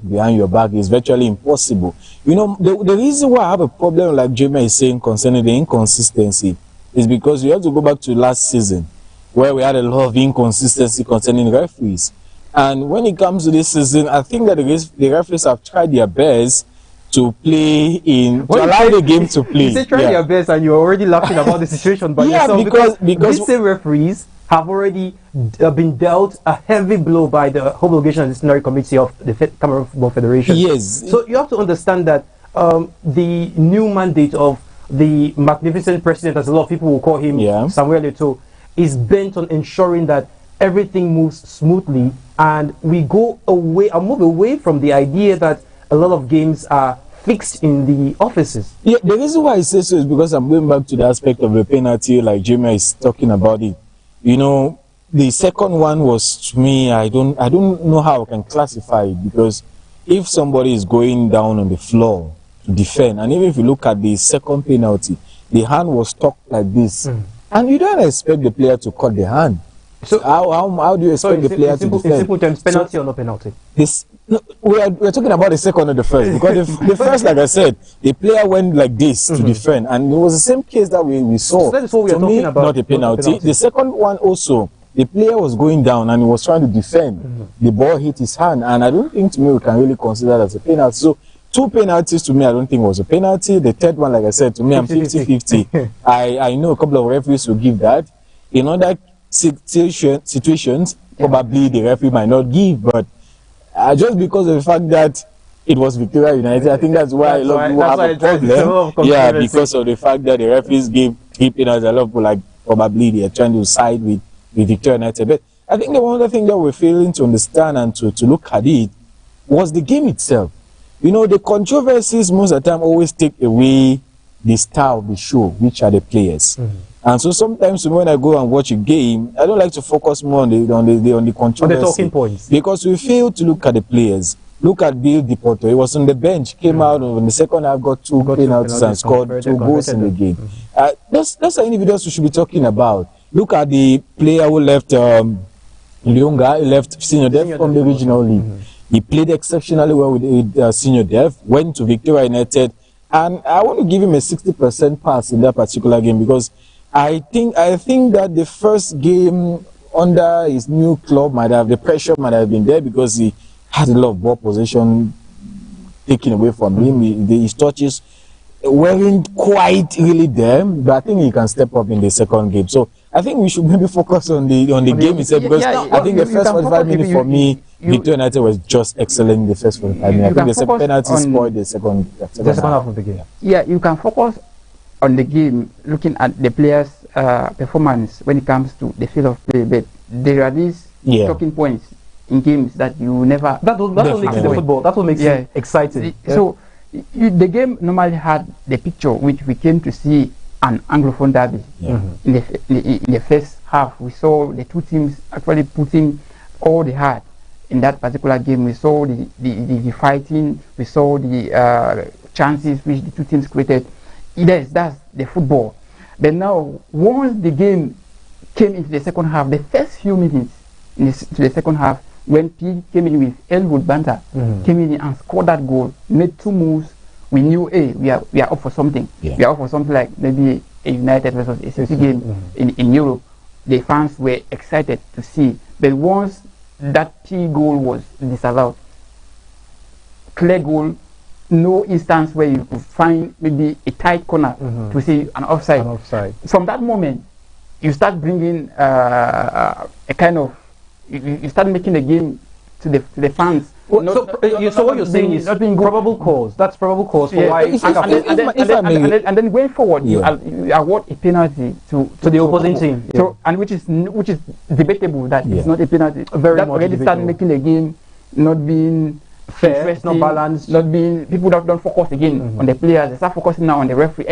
behind your back is virtually impossible. You know, the reason why I have a problem, like Jamie is saying, concerning the inconsistency is because you have to go back to last season where we had a lot of inconsistency concerning referees. And when it comes to this season, I think that the referees have tried their best to play to allow the game to play. You say try their best and you're already laughing about the situation by yourself because these same referees have already been dealt a heavy blow by the Homologation and Disciplinary Committee of the Cameroon Football Federation. Yes. So you have to understand that the new mandate of the magnificent president, as a lot of people will call him, Samuel Eto'o, is bent on ensuring that everything moves smoothly and we go away and move away from the idea that a lot of games are fixed in the offices. Yeah, the reason why I say so is because I'm going back to the aspect of the penalty, like Jimmy is talking about it. You know, the second one was, to me, I don't know how I can classify it, because if somebody is going down on the floor to defend, and even if you look at the second penalty, the hand was stuck like this, and you don't expect the player to cut the hand. So how do you expect the player to defend? In simple terms, penalty or no penalty? We're talking about the second or the first, because the first, like I said, the player went like this to defend, and it was the same case that we saw. So that is what we are talking about. Not a penalty. The second one also, the player was going down and he was trying to defend. The ball hit his hand, and I don't think, to me, we can really consider that as a penalty. So two penalties to me, I don't think was a penalty. The third one, like I said, to me, I'm 50-50. I know a couple of referees will give that. In other situations, probably the referee might not give, but just because of the fact that it was Victoria United, I think that's why a lot of people have a problem. Yeah, because of the fact that the referees gave 3 penalties. A lot of people, like, probably they are trying to side with Victoria United. But I think the one other thing that we're failing to understand and to look at it was the game itself. You know, the controversies most of the time always take away the star of the show, which are the players. And so sometimes when I go and watch a game, I don't like to focus more on the controversy, on the talking points, because we fail to look at the players. Look at Bill Deporto. He was on the bench, came out in the second half, got two penalties and scored 2 goals in the game. That's the individuals we should be talking about. Look at the player who left Lyonga, he left Senior Deh from the regional league. He played exceptionally well with Senior Deh, went to Victoria United, and I want to give him a 60% pass in that particular game, because I think that the first game under his new club the pressure might have been there, because he had a lot of ball possession taken away from him. His touches weren't quite really there, but I think he can step up in the second game. So I think we should maybe focus on the game itself, because I think the first 45 minutes for me, Victoria United was just excellent in the first 45 minutes. I think the penalty spoiled the second half of the game. Yeah, you can focus on the game, looking at the players' performance when it comes to the field of play, but there are these talking points in games that you never. That will make the football. That will make it exciting. So the game normally had the picture which we came to see an Anglophone derby. In the first half, we saw the two teams actually putting all the heart in that particular game. We saw the fighting. We saw the chances which the two teams created. Yes, that's the football. But now, once the game came into the second half, the first few minutes to the second half, when P came in with Elwood Banter, came in and scored that goal, made 2 moves, we knew, hey, we are up for something. We are up for something like maybe a United versus a Chelsea game in Europe. The fans were excited to see. But once that P goal was disallowed, clear goal, no instance where you could find maybe a tight corner to see an offside. From that moment, you start bringing a kind of, you start making the game to the fans. So what you're saying is probable cause. That's probable cause for why. And then going forward, you award a penalty to the opposing team. So, and which is debatable that it's not a penalty. Very that much already start making the game not being fair, not balanced, not being, people don't focus again on the players. They start focusing now on the referee.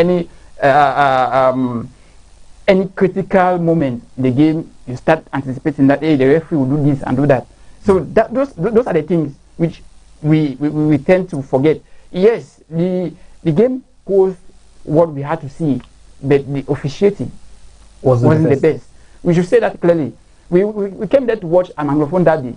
Any critical moment in the game, you start anticipating that, hey, the referee will do this and do that. So those are the things which we tend to forget. Yes, the game caused what we had to see, but the officiating wasn't the best. We should say that clearly. We came there to watch an Anglophone derby.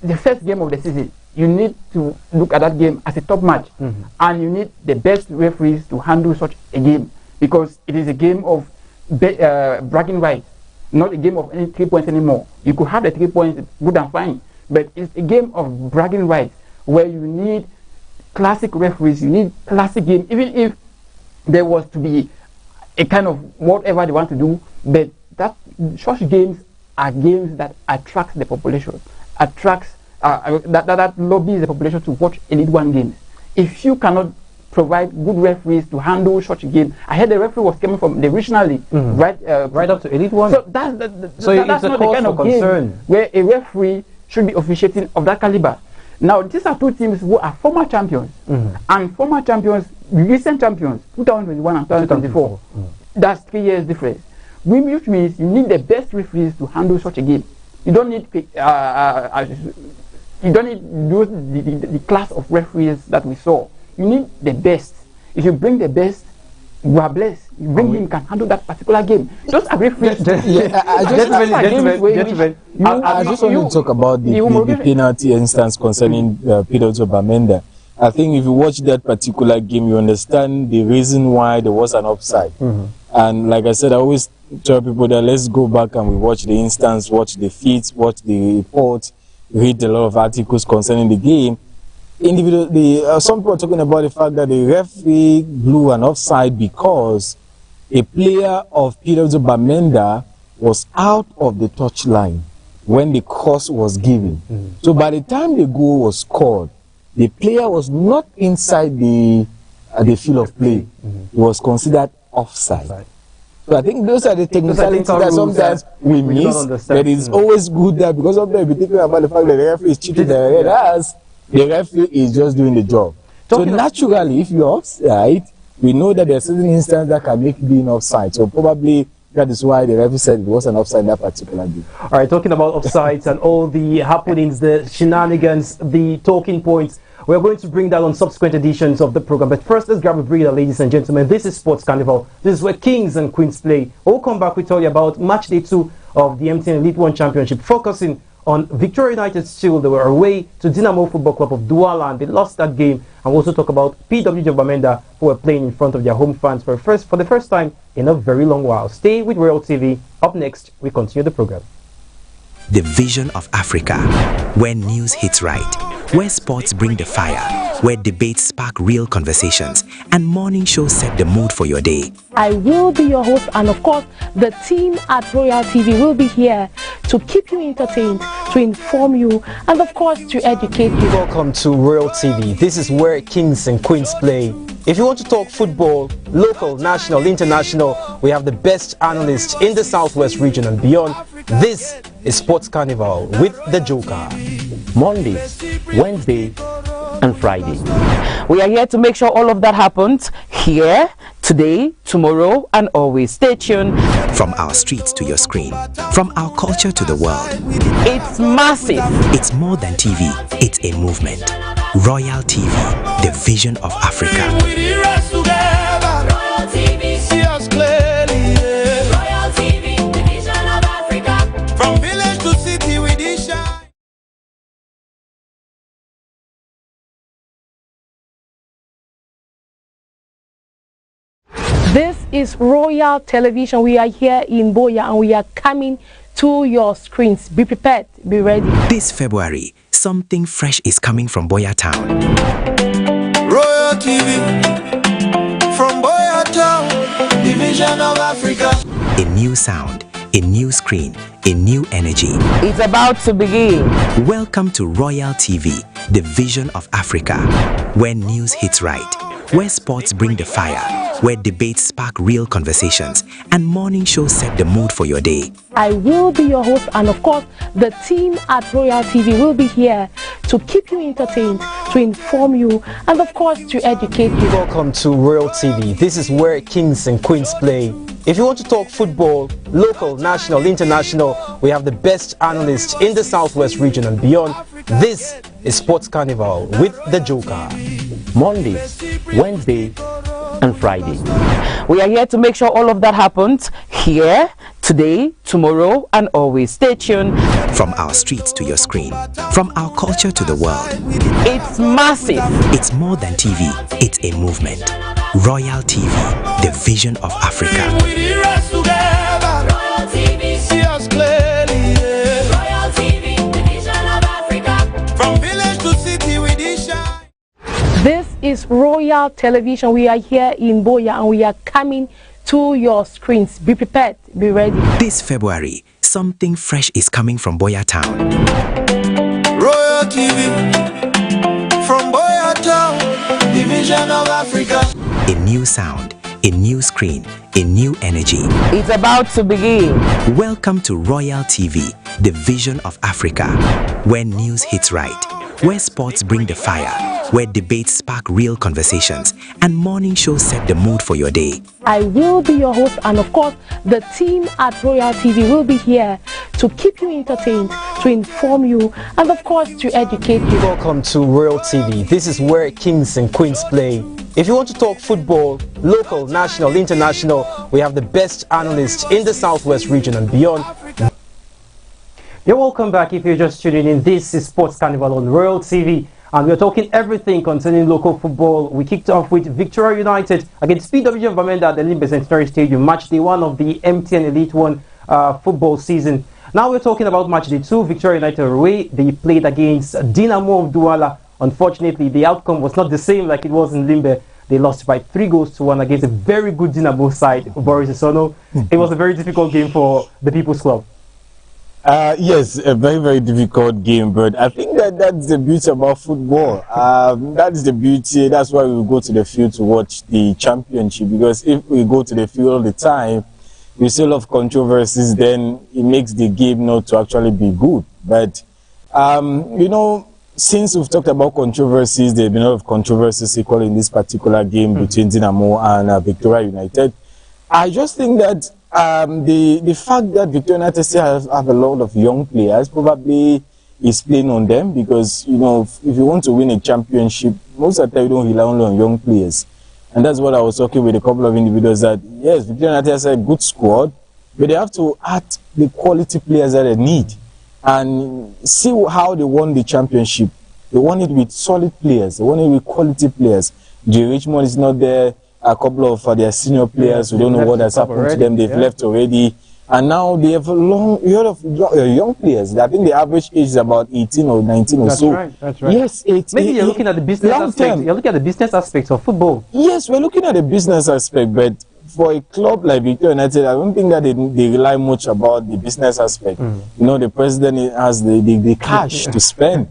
The first game of the season, you need to look at that game as a top match, and you need the best referees to handle such a game, because it is a game of bragging rights, not a game of any 3 points anymore. You could have the 3 points, good and fine, but it's a game of bragging rights where you need classic referees, you need classic game, even if there was to be a kind of whatever they want to do, but that such games are games that attract the population, that lobbies the population to watch Elite One games. If you cannot provide good referees to handle such a game, I heard the referee was coming from the regional league, right up to Elite One. So that's not the kind of game where a referee should be officiating of that caliber. Now, these are two teams who are former champions, and former champions, recent champions, 2021 and 2024. That's 3 years difference. Which means you need the best referees to handle such a game. You don't need the class of referees that we saw. You need the best. If you bring the best, you are blessed. You bring him, can handle that particular game. Just agree, referees. I just want to talk about the penalty instance concerning Peter Bamenda. I think if you watch that particular game, you understand the reason why there was an offside. And like I said, I always tell people that let's go back and we watch the instance, watch the feeds, watch the reports, read a lot of articles concerning the game. Some people are talking about the fact that the referee blew an offside because a player of Peter Bamenda was out of the touchline when the cross was given. So by the time the goal was scored, the player was not inside the field of play. It was considered offside. So I think those are the technicalities that sometimes we miss. But it's always good that, because sometimes we think about the fact that the referee is cheating the red ass, the referee is just doing the job. So naturally, if you're offside, we know that there's certain instances that can make being offside. So probably that is why the referee said it was an offside in that particular game. All right, talking about offsides and all the happenings, the shenanigans, the talking points, we're going to bring that on subsequent editions of the program. But first, let's grab a breather, ladies and gentlemen. This is Sports Carnival. This is where kings and queens play. We'll come back, we tell you about match day 2 of the MTN Elite One Championship, focusing on Victoria United Steel. They were away to Dynamo Football Club of Douala, and they lost that game. And we'll also talk about PWJ Bamenda, who were playing in front of their home fans for the first time in a very long while. Stay with Royal TV. Up next, we continue the program. The vision of Africa, where news hits right, where sports bring the fire, where debates spark real conversations, and morning shows set the mood for your day. I will be your host, and of course, the team at Royal TV will be here to keep you entertained, to inform you, and of course, to educate you. Welcome to Royal TV. This is where kings and queens play. If you want to talk football, local, national, international, we have the best analysts in the Southwest region and beyond. This is Sports Carnival with the Joker. Mondays, Wednesday, and Friday. We are here to make sure all of that happens here, today, tomorrow, and always. Stay tuned. From our streets to your screen, from our culture to the world. It's massive. It's more than TV, it's a movement. Royal TV, the vision of Africa. Royal TV, see us clearly. Royal TV, the vision of Africa. From village to city, we shine. This is Royal Television. We are here in Boya and we are coming to your screens. Be prepared, be ready. This February, something fresh is coming from Boya Town. Royal TV, from Boya Town, division of Africa. A new sound, a new screen, a new energy. It's about to begin. Welcome to Royal TV, the vision of Africa, where news hits right, where sports bring the fire, where debates spark real conversations, and morning shows set the mood for your day. I will be your host, and of course, the team at Royal TV will be here to keep you entertained, to inform you, and of course, to educate you. Welcome to Royal TV. This is where kings and queens play. If you want to talk football, local, national, international, we have the best analysts in the Southwest region and beyond. This is Sports Carnival with the Joker. Mondays, Wednesday, and Friday. We are here to make sure all of that happens here, Today, tomorrow, and always. Stay tuned. From our streets to your screen, from our culture to the world. It's massive. It's more than TV, it's a movement. Royal TV, the vision of Africa. Royal TV, see us clearly. Royal TV, the vision of Africa. From village to city, we shine. This is Royal Television. We are here in Boya and we are coming to your screens. Be prepared, be ready. This February, something fresh is coming from Boya Town. Royal TV, from Boya Town, the vision of Africa. A new sound, a new screen, a new energy. It's about to begin. Welcome to Royal TV, the vision of Africa, where news hits right, where sports bring the fire, where debates spark real conversations, and morning shows set the mood for your day. I will be your host, and of course, the team at Royal TV will be here to keep you entertained, to inform you, and of course, to educate you. Welcome to Royal TV. This is where kings and queens play. If you want to talk football, local, national, international, we have the best analysts in the Southwest region and beyond. You're welcome back if you're just tuning in. This is Sports Carnival on Royal TV. And we're talking everything concerning local football. We kicked off with Victoria United against PWG of Bamenda at the Limbe Centenary Stadium, match day 1 of the MTN Elite 1 football season. Now we're talking about match day 2, Victoria United away. They played against Dynamo of Douala. Unfortunately, the outcome was not the same like it was in Limbe. They lost by 3-1 against a very good Dynamo side, Boris Isono. It was a very difficult game for the People's Club. Yes, a very, very difficult game, but I think that's the beauty about football. That is the beauty. That's why we go to the field to watch the championship, because if we go to the field all the time, we see a lot of controversies, then it makes the game not to actually be good. But, you know, since we've talked about controversies, there have been a lot of controversies equally in this particular game between Dynamo and Victoria United. I just think that the fact that Victoria United still have a lot of young players probably is playing on them, because, you know, if you want to win a championship, most of the time you don't rely only on young players. And that's what I was talking with a couple of individuals, that yes, Victoria United has a good squad, but they have to add the quality players that they need. And see how they won the championship. They won it with solid players. They won it with quality players. Jay Richmond is not there. A couple of their senior players, we don't know what has happened to them. They've left already. And now they have a lot of young players. I think the average age is about 18 or 19 or so. Right, that's right. Yes, maybe you're looking at the business aspect. You're looking at the business aspects of football. Yes, we're looking at the business aspect, but for a club like Victoria United, I don't think that they rely much about the business aspect. You know, the president has the cash to spend.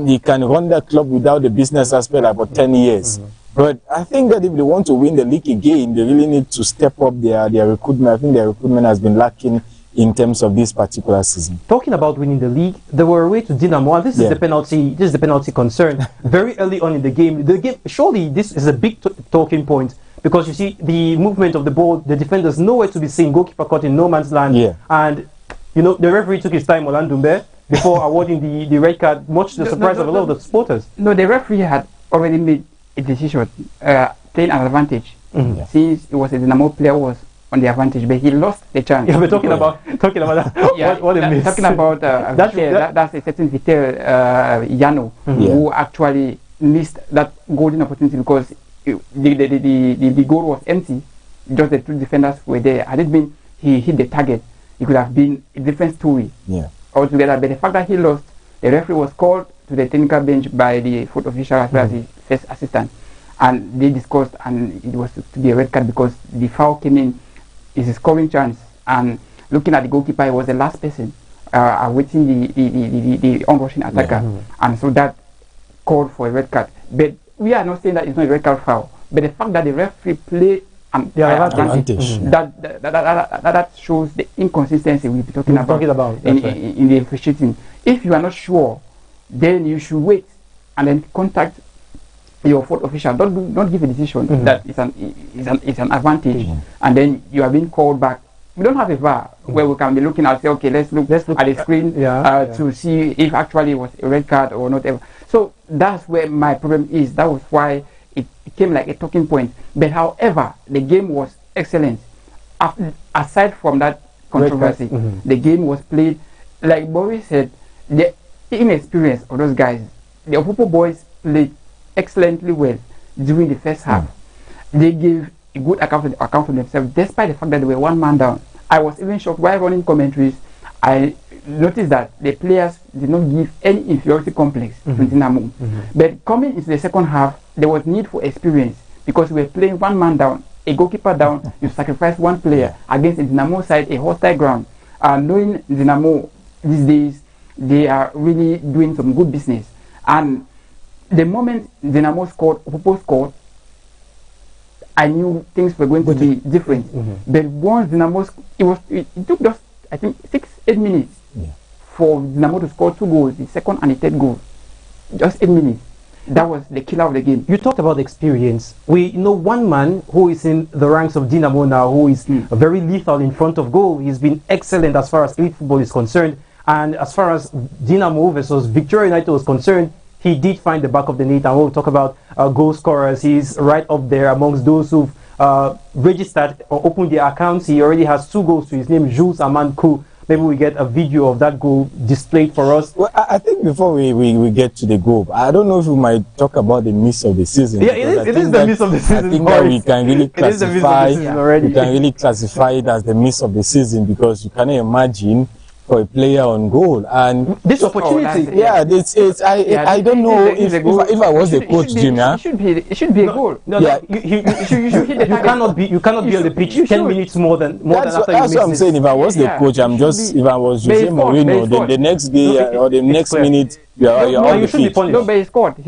He can run that club without the business aspect like for 10 years. But I think that if they want to win the league again, they really need to step up their recruitment. I think their recruitment has been lacking in terms of this particular season. Talking about winning the league, they were away to Dynamo, and this is the penalty. This is the penalty concern. Very early on in the game, surely this is a big talking point, because you see the movement of the ball, the defenders nowhere to be seen, goalkeeper caught in no man's land, and you know the referee took his time, Olandumbe, before awarding the red card, much to the surprise of a lot of the supporters. No, the referee had already made a decision, playing an advantage, since it was a Dynamo player who was on the advantage, but he lost the chance. Yeah, we're talking about that. What a miss. Talking about that's a certain Vitel Yano who actually missed that golden opportunity, because the goal was empty. Just the two defenders were there. Had it been he hit the target, it could have been a different story altogether. But the fact that he lost, the referee was called to the technical bench by the foot official as well as the first assistant, and they discussed, and it was to be a red card because the foul came in. It's a scoring chance, and looking at the goalkeeper, he was the last person awaiting the onrushing attacker, and so that called for a red card. But we are not saying that it's not a red card foul, but the fact that the referee played the advantage, that shows the inconsistency we'll be talking about in the officiating. If you are not sure, then you should wait and then contact your fourth official. Don't give a decision that it's an advantage, and then you are being called back. We don't have a VAR where we can be looking at, say, okay, let's look at the screen to see if actually it was a red card or not. So that's where my problem is. That was why it became like a talking point. But however, the game was excellent. Aside from that controversy. The game was played, like Boris said, the inexperience of those guys. The Opopo boys played excellently well during the first half. They gave a good account of themselves, despite the fact that they were one man down. I was even shocked while running commentaries. I noticed that the players did not give any inferiority complex to Dinamo. But coming into the second half, there was need for experience because we were playing one man down, a goalkeeper down. You sacrifice one player against the Dinamo side, a hostile ground. Knowing Dinamo these days, they are really doing some good business. And the moment Dinamo scored, Opopo scored, I knew things were going to be different. But once Dinamo, it took just, I think, 6-8 minutes for Dinamo to score 2 goals, the second and the third goal. Just 8 minutes. That was the killer of the game. You talked about experience. We know one man who is in the ranks of Dinamo now, who is very lethal in front of goal. He's been excellent as far as elite football is concerned. And as far as Dinamo versus Victoria United was concerned, he did find the back of the net. And we'll talk about goal scorers. He's right up there amongst those who've registered or opened their accounts. He already has 2 goals to his name, Jules Amankou. Maybe we get a video of that goal displayed for us. Well, I think before we get to the goal, I don't know if we might talk about the miss of the season. Yeah, it is the miss of the season. I think that we can really classify it as the miss of the season because you cannot imagine for a player on goal and this opportunity. I don't know if I was the coach, Jim. It should be a goal. No, you cannot be on the pitch 10 minutes more than after you miss. That's what I'm saying. If I was the coach, if I was Jose Mourinho, the next day or the next minute, you should be punished. No, but he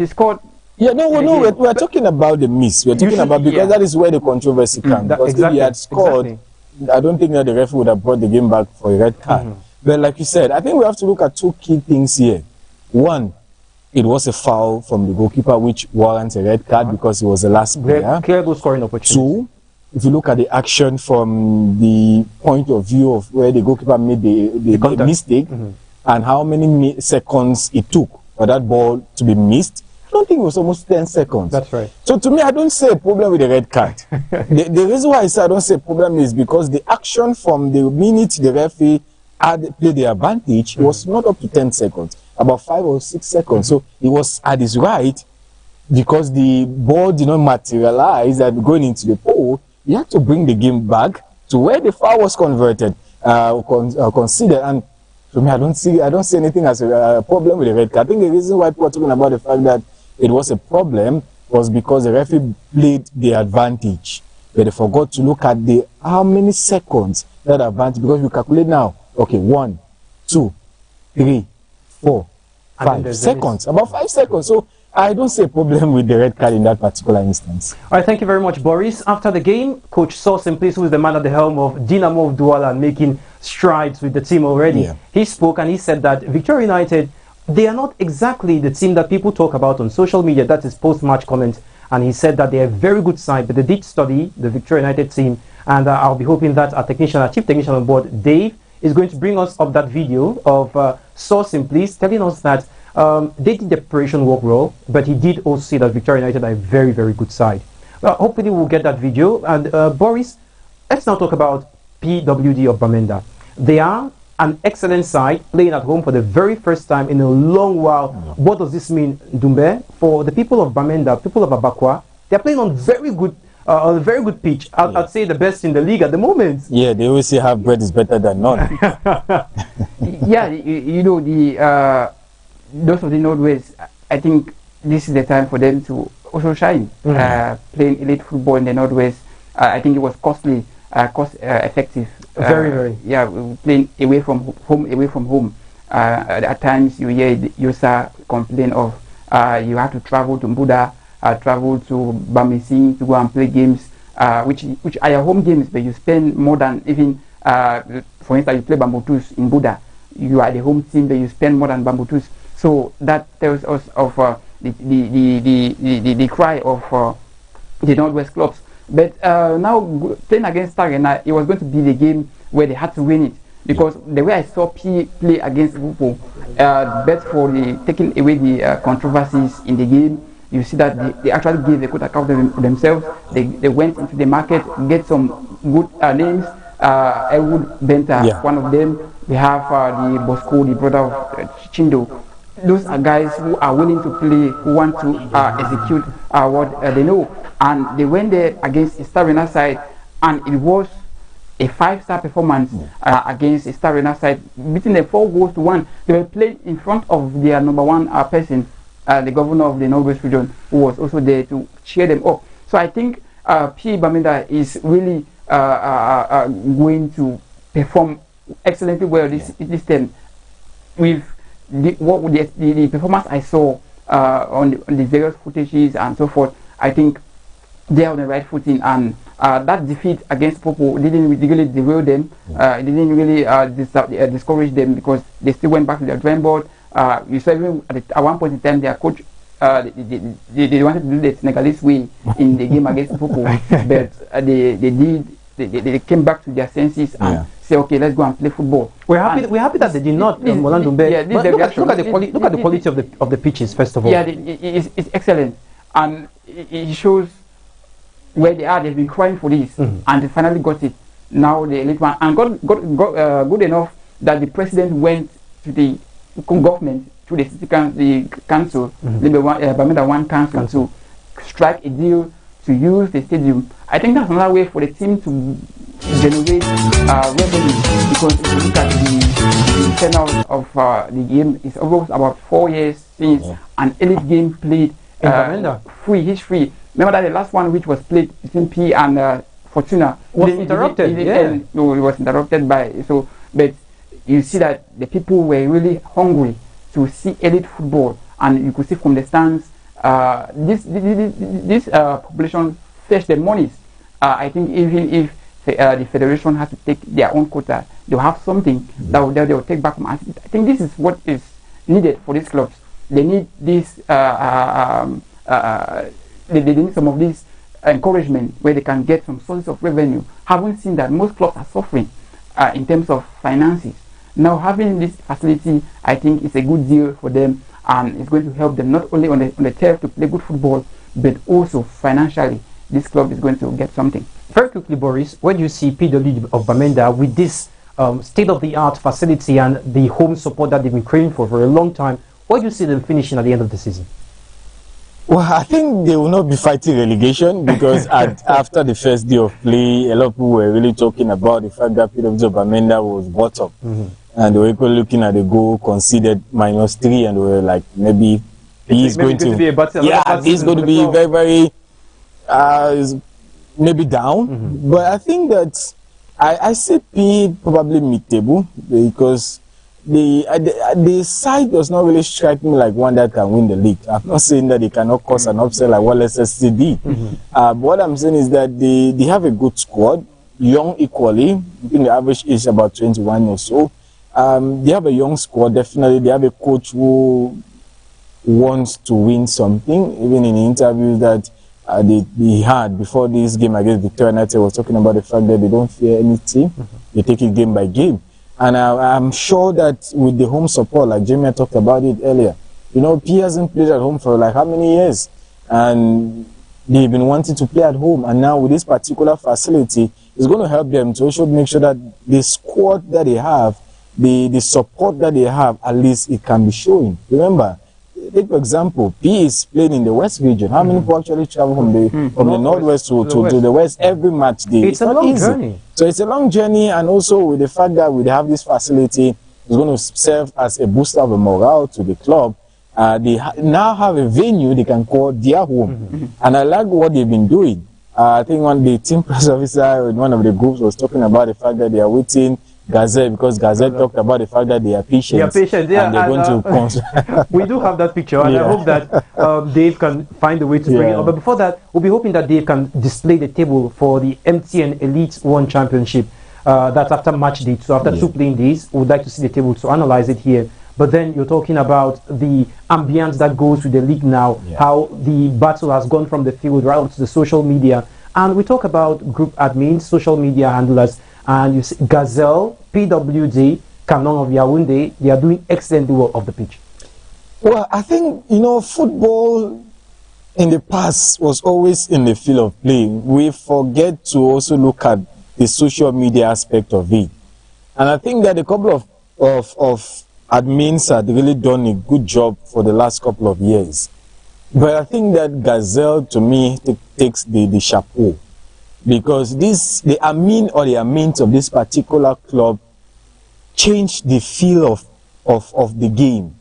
scored. Yeah, we're talking about the miss. We're talking about because that is where the controversy comes. Because if he had scored, I don't think that the referee would have brought the game back for a red card. But like you said, I think we have to look at 2 key things here. One, it was a foul from the goalkeeper which warrants a red card because he was the last player. Clear goal scoring opportunity. 2, if you look at the action from the point of view of where the goalkeeper made the mistake and how many seconds it took for that ball to be missed, I don't think it was almost 10 seconds. That's right. So to me, I don't see a problem with the red card. the reason why I say I don't see a problem is because the action from the minute the referee had played the advantage was not up to 10 seconds, about 5 or 6 seconds. So he was at his right because the ball did not materialize and going into the pole. He had to bring the game back to where the foul was considered. And to me, I don't see anything as a problem with the red card. I think the reason why people are talking about the fact that it was a problem was because the referee played the advantage, but they forgot to look at how many seconds that advantage, because you calculate now. Okay, 1, 2, 3, 4, 5 seconds. About 5 seconds. So I don't see a problem with the red card in that particular instance. All right, thank you very much, Boris. After the game, Coach Saul Simplis, who is the man at the helm of Dinamo of Douala and making strides with the team already, he spoke and he said that Victoria United, they are not exactly the team that people talk about on social media. That is post-match comment. And he said that they are a very good side, but they did study the Victoria United team. And I'll be hoping that our chief technician on board, Dave, is going to bring us up that video of Saul Simplis telling us that they did the preparation work well, but he did also see that Victoria United are a very, very good side. Well, hopefully we'll get that video. And Boris, let's now talk about PWD of Bamenda. They are an excellent side, playing at home for the very first time in a long while. What does this mean, Dumbe? For the people of Bamenda, people of Abakwa, they're playing on a very good pitch. I'd say the best in the league at the moment. Yeah, they always say half bread is better than none. Yeah, you know, those of the Northwest, I think this is the time for them to also shine. Playing elite football in the Northwest, I think it was cost effective. Very. Yeah, playing away from home. At times you hear Yosa complain of you have to travel to Mbuda, travel to Bamising to go and play games, which are your home games, but you spend more than even, for instance, you play Bambutus in Buda, you are the home team, but you spend more than Bambutus. So that tells us of the cry of the Northwest clubs. But now playing against Tarena, it was going to be the game where they had to win it, because the way I saw P play against Lupo, but for taking away the controversies in the game, you see that they actually gave a good account of themselves. They went into the market, get some good names, Elwood Benta, one of them. We have the Bosco, the brother of Chindo. Those are guys who are willing to play, who want to execute what they know. And they went there against a Star Arena side, and it was a 5-star performance against a Star Arena side, beating them 4-1. They were playing in front of their number one person, the governor of the Northwest region, who was also there to cheer them up. So I think P. Bamenda is really going to perform excellently well this term. With the performance I saw on the various footages and so forth, I think they are on the right footing, and that defeat against Popo didn't really derail them. It didn't really discourage them, because they still went back to their drawing board. You saw even at one point in time their coach they wanted to do the Senegalese way in the game against Popo, but they came back to their senses and say, okay, let's go and play football. We're happy that they did not, Molandumbe. Look at the quality of the pitches first of all. Yeah, it's excellent, and it shows where they are. They've been crying for this, and they finally got it. Now the elite one, and got good enough that the president went to the government, to the city council, the Bamenda One Council, to strike a deal to use the stadium. I think that's another way for the team to generate revenue, because if you look at the tenor of the game, it's almost about 4 years since an elite game played free. He's free. Remember that the last one, which was played between P and Fortuna, was interrupted. No, it was interrupted by but you see that the people were really hungry to see elite football, and you could see from the stands this population fetch their monies. I think even if the federation has to take their own quota, they'll have something that they'll take back from us. I think this is what is needed for these clubs. They need this. They need some of this encouragement where they can get some sources of revenue. Having seen that most clubs are suffering in terms of finances, now having this facility, I think, is a good deal for them, and it's going to help them not only on the turf to play good football, but also financially. This club is going to get something. Very quickly, Boris, where do you see PW of Bamenda with this state-of-the-art facility and the home support that they've been craving for a long time? Where do you see them finishing at the end of the season? Well, I think they will not be fighting relegation, because after the first day of play, a lot of people were really talking about the fact that PW of Bamenda was bottom. And they were equally looking at the goal conceded -3, and they were like, maybe he's going to be a battle. Yeah, he's going to be very, very maybe down. But I think that I see P probably mid-table, because the side does not really strike me like one that can win the league. I'm not saying that they cannot cause an upset like what Leicester City did. But what I'm saying is that they have a good squad, young equally. I think the average age is about 21 or so. They have a young squad, definitely. They have a coach who wants to win something. Even in the interviews that they had before this game against Victoria United, was talking about the fact that they don't fear any team. They take it game by game. And I'm sure that with the home support, like Jamie talked about it earlier, you know, P hasn't played at home for like how many years? And they've been wanting to play at home. And now with this particular facility, it's going to help them to also make sure that the squad that they have, the support that they have, at least it can be showing. Remember, take for example, P is playing in the West region. How many people actually travel from the Northwest to the West every match day? It's a long journey. So it's a long journey, and also with the fact that we have this facility, it's going to serve as a booster of morale to the club. They now have a venue they can call their home. And I like what they've been doing. I think the team press officer in one of the groups was talking about the fact that they are waiting Gazette, because Gazette talked about the fact that they are patient. They are patient, yeah. And they're going to... we do have that picture, and I hope that Dave can find a way to bring it up. But before that, we'll be hoping that Dave can display the table for the MTN Elite One Championship. That's after match day. So after 2 playing days, we would like to see the table to analyze it here. But then you're talking about the ambience that goes with the league now, how the battle has gone from the field right up to the social media. And we talk about group admins, social media handlers, and you see Gazelle, PWD, Canon of Yaoundé, they are doing excellent work off the pitch. Well, I think, you know, football in the past was always in the field of play. We forget to also look at the social media aspect of it. And I think that a couple of admins had really done a good job for the last couple of years. But I think that Gazelle, to me, takes the chapeau. Because the admin or the admins of this particular club changed the feel of the game.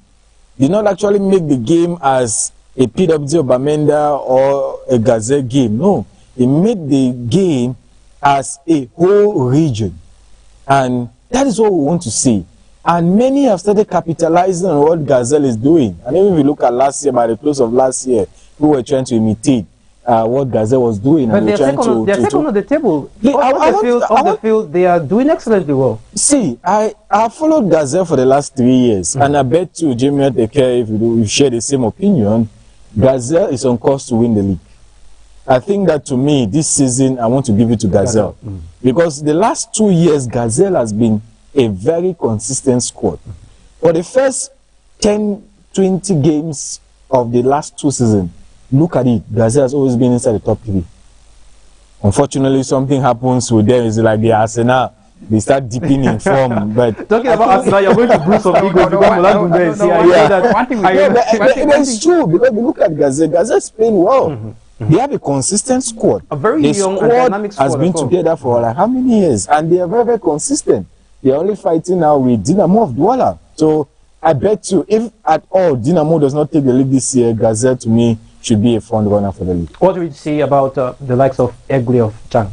Did not actually make the game as a PWG or Bamenda or a Gazelle game. No, they made the game as a whole region. And that is what we want to see. And many have started capitalizing on what Gazelle is doing. And even if you look at last year, by the close of last year, we were trying to imitate what Gazelle was doing. But and they're second on the table. On the field, they are doing excellently well. See, I followed Gazelle for the last 3 years. And I bet to Jamie Tekeh, if you share the same opinion, Gazelle is on course to win the league. I think that, to me, this season, I want to give it to Gazelle. Because the last 2 years, Gazelle has been a very consistent squad. For the first 10, 20 games of the last 2 seasons, look at it, Gazelle has always been inside the top 3. Unfortunately, something happens with them. It's like the Arsenal, they start dipping in form. But talking about Arsenal, you're going to bruise some egos because it's true, because you look at Gazelle, Gazelle's playing well. They have a consistent squad. A very young and dynamic squad has been together for like how many years? And they are very, very consistent. They are only fighting now with Dynamo of Douala. So I bet you, if at all Dynamo does not take the league this year, Gazelle, to me, should be a front runner for the league. What do we say about the likes of Egle of Chang?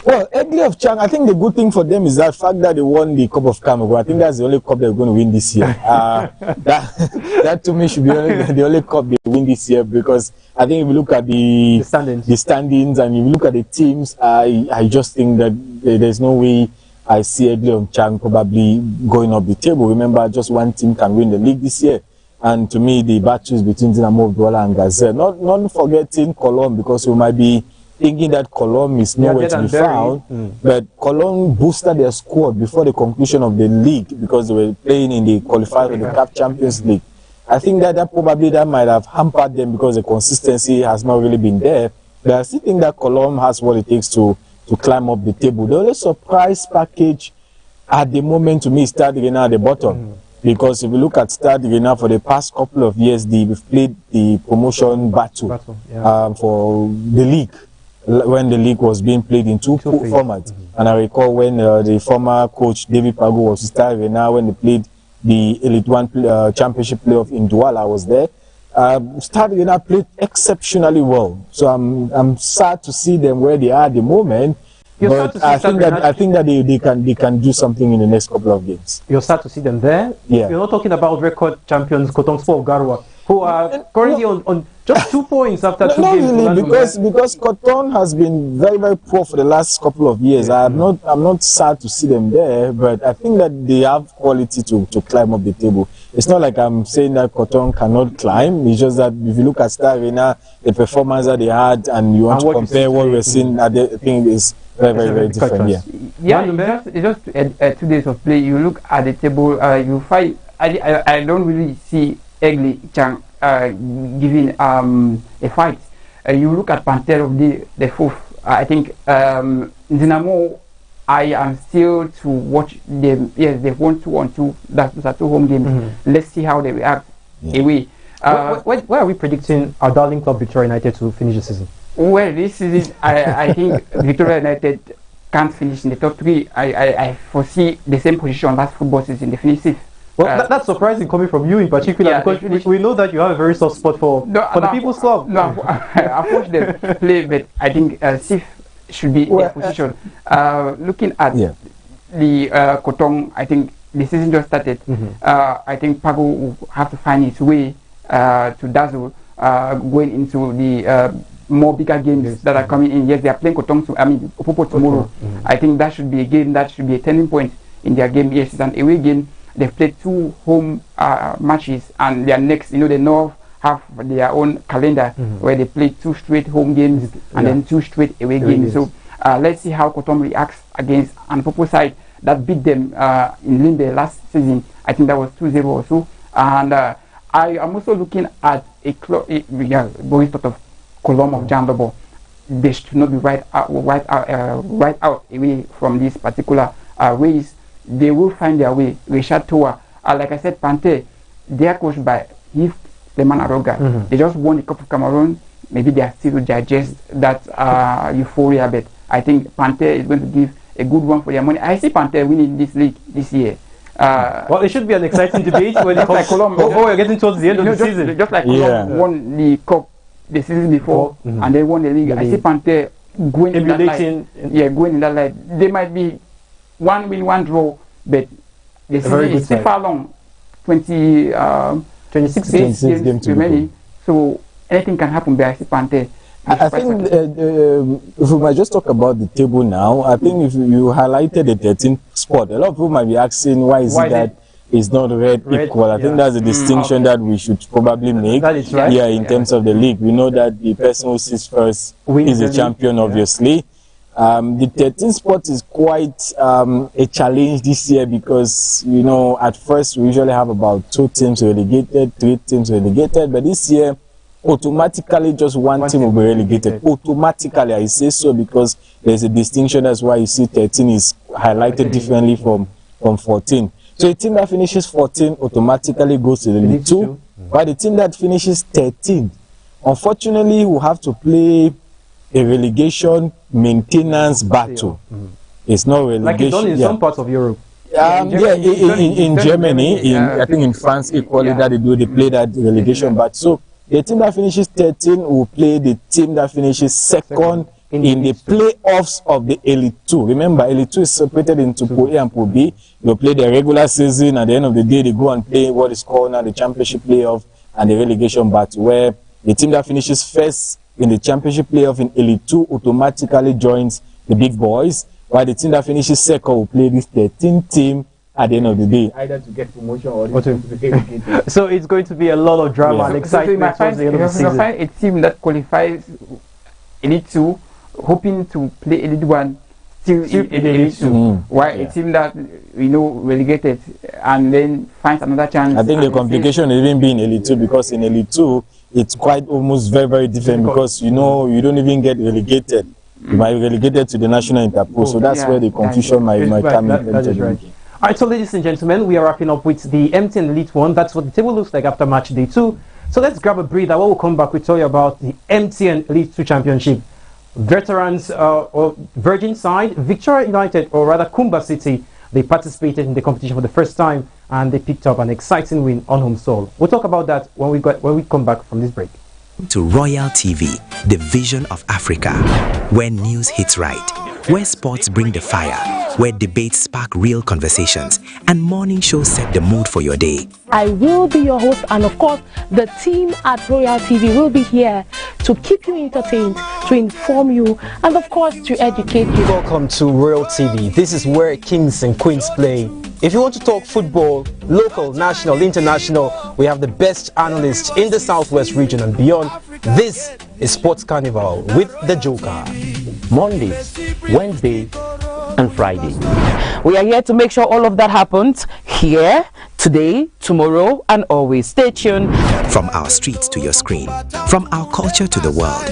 Well, Egle of Chang, I think the good thing for them is that fact that they won the Cup of Cameroon. I think that's the only cup they're going to win this year. That to me should be the only cup they win this year, because I think if you look at the standings and if you look at the teams, I just think that there's no way I see Egle of Chang probably going up the table. Remember, just one team can win the league this year. And to me, the battles between Dynamo of Douala and Gazelle, not forgetting Cologne, because we might be thinking that Cologne is nowhere to be found. But Cologne boosted their squad before the conclusion of the league, because they were playing in the qualifier of the CAF Champions League. I think that probably might have hampered them, because the consistency has not really been there. But I still think that Cologne has what it takes to climb up the table. The only surprise package at the moment to me is Stade Rennais at the bottom. Because if you look at Stade Rennais, for the past couple of years, they've played the promotion battle for the league, when the league was being played in two formats. And I recall when the former coach David Pago was with Stade Rennais, when they played the Elite One Championship playoff in Douala, I was there. Stade Rennais played exceptionally well. So I'm sad to see them where they are at the moment. But I think that they can do something in the next couple of games. You'll start to see them there. Yeah. You're not talking about record champions Coton Sport of Garwa, who are currently on just 2 points after 2 games. Really, because Coton has been very, very poor for the last couple of years. I'm not sad to see them there, but I think that they have quality to climb up the table. It's not like I'm saying that Coton cannot climb. It's just that if you look at Stade Rennais, the performance that they had, and you want to compare what we're seeing, I think is very different. Just 2 days of play. You look at the table, you find I don't really see Egle Chang giving a fight. You look at Panther of the fourth. I think Dynamo, I am still to watch them. Yes, they've won 2-2. That's a 2 home games. Let's see how they react away. Where are we predicting our darling club Victoria United to finish the season? Well, this season, I think Victoria United can't finish in the top 3. I foresee the same position last football season, they finish 6th. Well, that's surprising coming from you in particular, because we know that you have a very soft spot for the People's Club. No, I watched them play, but I think 6th should be their position. Looking at the Coton, I think the season just started. I think Pago will have to find its way to dazzle going into the more bigger games that are coming in. Yes, they are playing Coton Opopo tomorrow. I think that should be a game, that should be a turning point in their game. Yes, it's an away game. They've played 2 home matches, and their next, the North have their own calendar where they play 2 straight home games and then 2 straight away games. So let's see how Coton reacts against an Opopo side that beat them in Limbe last season. I think that was 2-0 or so. And I am also looking at a club, going sort of Colombe of Jambobo. they should not be right out away from this particular race. They will find their way. Richard Toa, like I said, Panther, they are coached by Yves Leman Aroga. They just won the Cup of Cameroon. Maybe they are still to digest that euphoria, but I think Panther is going to give a good one for their money. I see Panther winning this league this year. Well, it should be an exciting debate when it comes. Like Colombia, we're getting towards the end of the season. Just like Colombia won the cup the season before, and they won the league. I see Panther going in that light. Going in that light. They might be one win, one draw, but the season is still far long. 26 games remaining. So anything can happen there. I see Panther. I think if we might just talk about the table now, I think if you highlighted the 13th spot, a lot of people might be asking why is it that it's not red equal. I think that's a distinction that we should probably make. That is right. Yeah, in terms of the league. We know that the person who sits first is the champion, obviously. The 13th spot is quite a challenge this year because, you know, at first we usually have about 2 teams relegated, 3 teams relegated, but this year automatically just one team will be relegated. Automatically, I say so because there's a distinction. That's why you see 13 is highlighted differently from 14. So a team that finishes 14 automatically goes to the League 2, while the team that finishes 13, unfortunately, will have to play a relegation maintenance battle. It's not relegation. Like it's done in some parts of Europe. In Germany, I think in France equally that they play that relegation battle. So the team that finishes 13 will play the team that finishes second in the playoffs of the Elite 2. Remember, Elite 2 is separated into Pool A and Pool B. They'll play the regular season. At the end of the day, they go and play what is called now the championship playoff and the relegation battle, where the team that finishes first in the championship playoff in Elite 2 automatically joins the big boys, while the team that finishes second will play this 13th team at the end of the day, either to get promotion or to be relegated. So it's going to be a lot of drama and excitement towards the end of the season. Find a team that qualifies Elite 2, hoping to play Elite 1, still in Elite 2, while a team that relegated and then finds another chance. I think the complication will even be in Elite 2 because in Elite 2 it's quite almost very different because you don't even get relegated. You might be relegated to the national interpol, so that's where the confusion might come in. That is right. All right, so ladies and gentlemen, we are wrapping up with the MTN Elite 1. That's what the table looks like after match day 2. So let's grab a breather. We'll come back, we'll tell you about the MTN Elite 2 Championship. Veterans or Virgin side, Victoria United, or rather Kumba City, they participated in the competition for the first time and they picked up an exciting win on home soil. We'll talk about that when we come back from this break. To Royal TV, the vision of Africa, where news hits right, where sports bring the fire, where debates spark real conversations, and morning shows set the mood for your day. I will be your host, and of course, the team at Royal TV will be here to keep you entertained, to inform you, and of course, to educate you. Welcome to Royal TV. This is where kings and queens play. If you want to talk football, local, national, international, we have the best analysts in the Southwest region and beyond. This is Sports Carnival with the Joker. Mondays, Wednesday, and Friday. We are here to make sure all of that happens here, today, tomorrow, and always. Stay tuned. From our streets to your screen, from our culture to the world.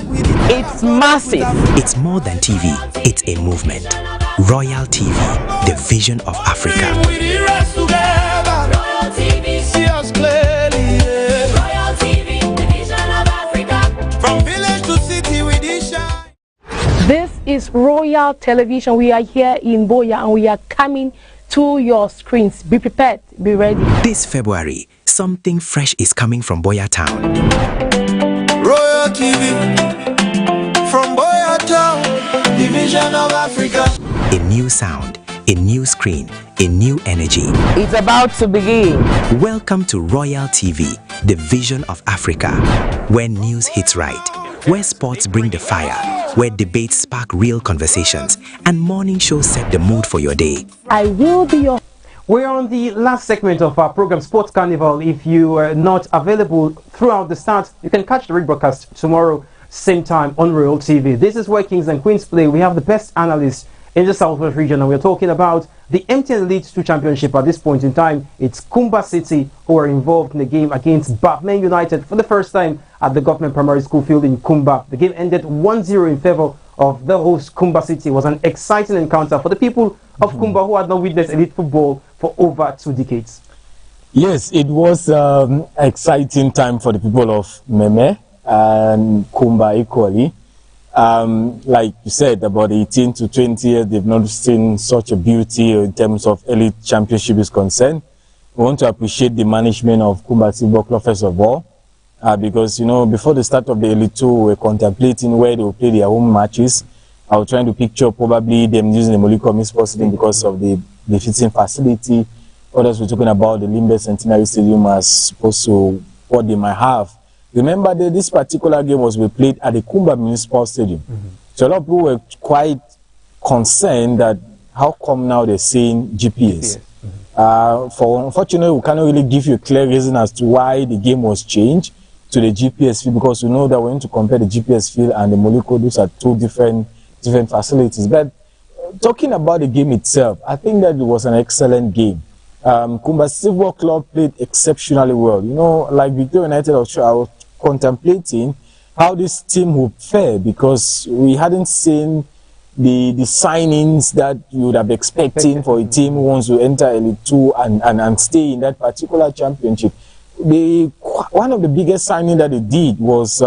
It's massive. It's more than TV, it's a movement. Royal TV, the vision of Africa. Royal TV, see us clearly. Royal TV, the vision of Africa. From village to city, we shine. This is Royal Television. We are here in Boya and we are coming to your screens. Be prepared, be ready. This February, something fresh is coming from Boya Town. Royal TV, from Boya Town, the vision of Africa. A new sound, a new screen, a new energy. It's about to begin. Welcome to Royal TV, the vision of Africa, where news hits right, where sports bring the fire, where debates spark real conversations, and morning shows set the mood for your day. I will be your... We're on the last segment of our program, Sports Carnival. If you are not available throughout the start, you can catch the rebroadcast tomorrow, same time on Royal TV. This is where Kings and Queens play. We have the best analysts in the Southwest region, and we're talking about the MTN Elite 2 Championship. At this point in time, it's Kumba City who are involved in the game against Bafmen United for the first time at the Government Primary School field in Kumba. The game ended 1-0 in favor of the host Kumba City. It was an exciting encounter for the people of Kumba who had not witnessed elite football for over 2 decades. Yes, it was exciting time for the people of Meme and Kumba equally. Like you said, about 18 to 20 years, they've not seen such a beauty in terms of elite championship is concerned. We want to appreciate the management of Kumba Football Club first of all, because, you know, before the start of the Elite 2, we were contemplating where they will play their home matches. I was trying to picture probably them using the Molikomi Sports Stadium because of the fitting facility. Others were talking about the Limbe Centenary Stadium as opposed to what they might have. Remember that this particular game was played at the Kumba Municipal Stadium. So a lot of people were quite concerned that how come now they're saying GPS. Unfortunately, we cannot really give you a clear reason as to why the game was changed to the GPS field, because we know that we're going to compare the GPS field and the Moliko. Those are two different facilities. But talking about the game itself, I think that it was an excellent game. Kumba Football Club played exceptionally well. You know, like Victoria United, I was contemplating how this team would fare, because we hadn't seen the signings that you would have expecting for a team who wants to enter Elite 2 and stay in that particular championship. One of the biggest signings that they did was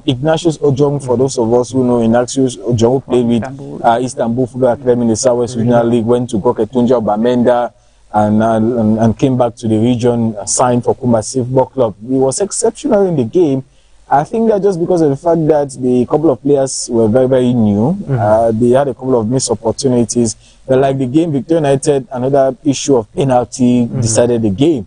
Ignatius Ojong. For those of us who know, Ignatius Ojong played with Istanbul Football Academy in the Southwest Regional League, went to Goketunja Bamenda, and came back to the region, signed for Kumba Football Club. He was exceptional in the game. I think that just because of the fact that the couple of players were very, very new, they had a couple of missed opportunities. But like the game, Victoria United, another issue of penalty decided the game.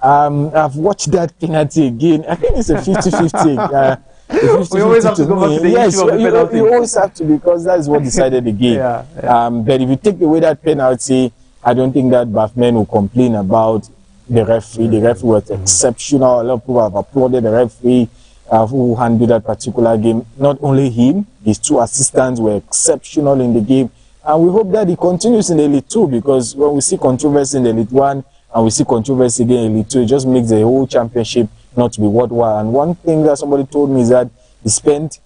I've watched that penalty again. I think it's a 50-50. We always have to go back to the issue of the penalty. You always have to, because that is what decided the game. But if you take away that penalty, I don't think that Bafmen will complain about the referee. The referee was exceptional. A lot of people have applauded the referee who handled that particular game. Not only him, his 2 assistants were exceptional in the game. And we hope that he continues in the Elite 2, because when we see controversy in the Elite 1 and we see controversy again in Elite 2, it just makes the whole championship not to be worthwhile. And one thing that somebody told me is that he spent,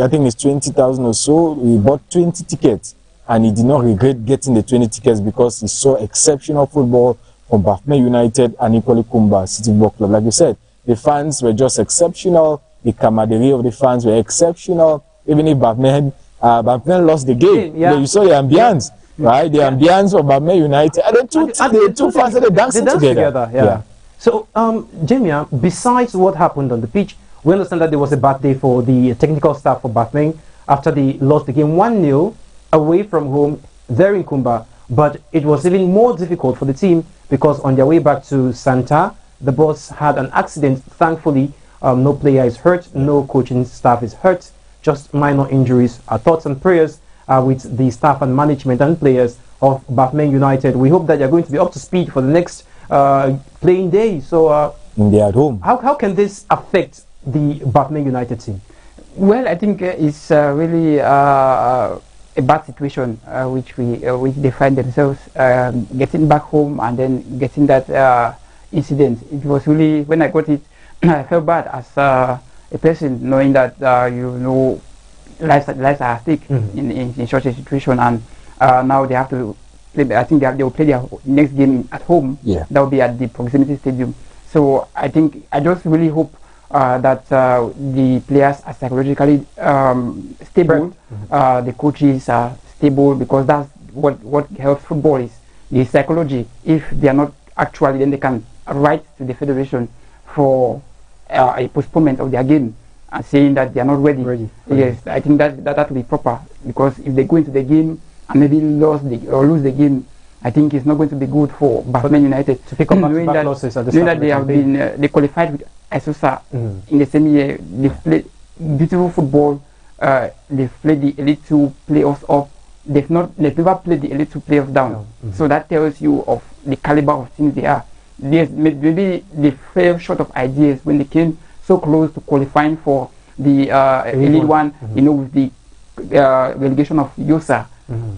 I think it's 20,000 or so, he bought 20 tickets. And he did not regret getting the 20 tickets because he saw exceptional football from Bafmen United and equally Kumba City Football Club. Like you said, the fans were just exceptional. The camaraderie of the fans were exceptional. Even if Bafmen lost the game, you saw the ambience, right? The ambience of Bafmen United. And the two fans that dancing together. So, Jamia, besides what happened on the pitch, we understand that there was a bad day for the technical staff for Bafmen after they lost the game 1-0. Away from home, there in Kumba, but it was even more difficult for the team because on their way back to Santa, the bus had an accident. Thankfully, no player is hurt, no coaching staff is hurt, just minor injuries. Our thoughts and prayers are with the staff and management and players of Bafmen United. We hope that you're going to be up to speed for the next playing day. So, they're at home. How can this affect the Bafmen United team? Well, I think it's really a bad situation which they find themselves getting back home and then getting that incident. It was really, when I got it, I felt bad as a person, knowing that lives are at stake in such a situation, and now they have to play. I think they will play their next game at home. That will be at the proximity stadium. So I think I just really hope that the players are psychologically stable, the coaches are stable, because that's what helps football is the psychology. If they are not actually, then they can write to the federation for a postponement of their game and saying that they are not ready. Yes, I think that will be proper, because if they go into the game and maybe lose the game, I think it's not going to be good for Bafmen United to pick up back losses at the start. They have been they qualified with Esosa in the same year. They played beautiful football. They played the Elite 2 playoffs up. They've never played the Elite 2 playoffs down. So that tells you of the caliber of teams they are. Maybe they fell short of ideas when they came so close to qualifying for the Elite 1. With the relegation of Yosa.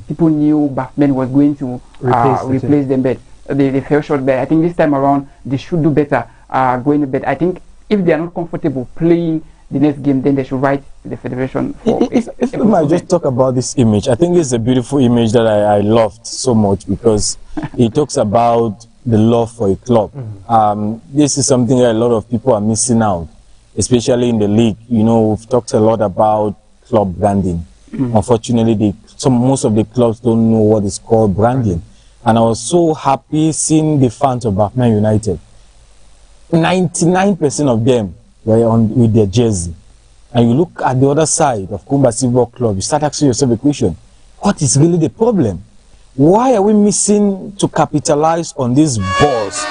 people knew Bachman was going to replace them, but they fell short. But I think this time around they should do better going to bed. I think if they are not comfortable playing the next game, then they should write the federation. If we might just talk about this image, I think it's a beautiful image that I loved so much because it talks about the love for a club. This is something that a lot of people are missing out, especially in the league. You know, we've talked a lot about club branding. Unfortunately, most of the clubs don't know what is called branding. And I was so happy seeing the fans of Bachman United. 99% of them were on with their jersey. And you look at the other side of Kumba Football Club, you start asking yourself a question: what is really the problem? Why are we missing to capitalize on these balls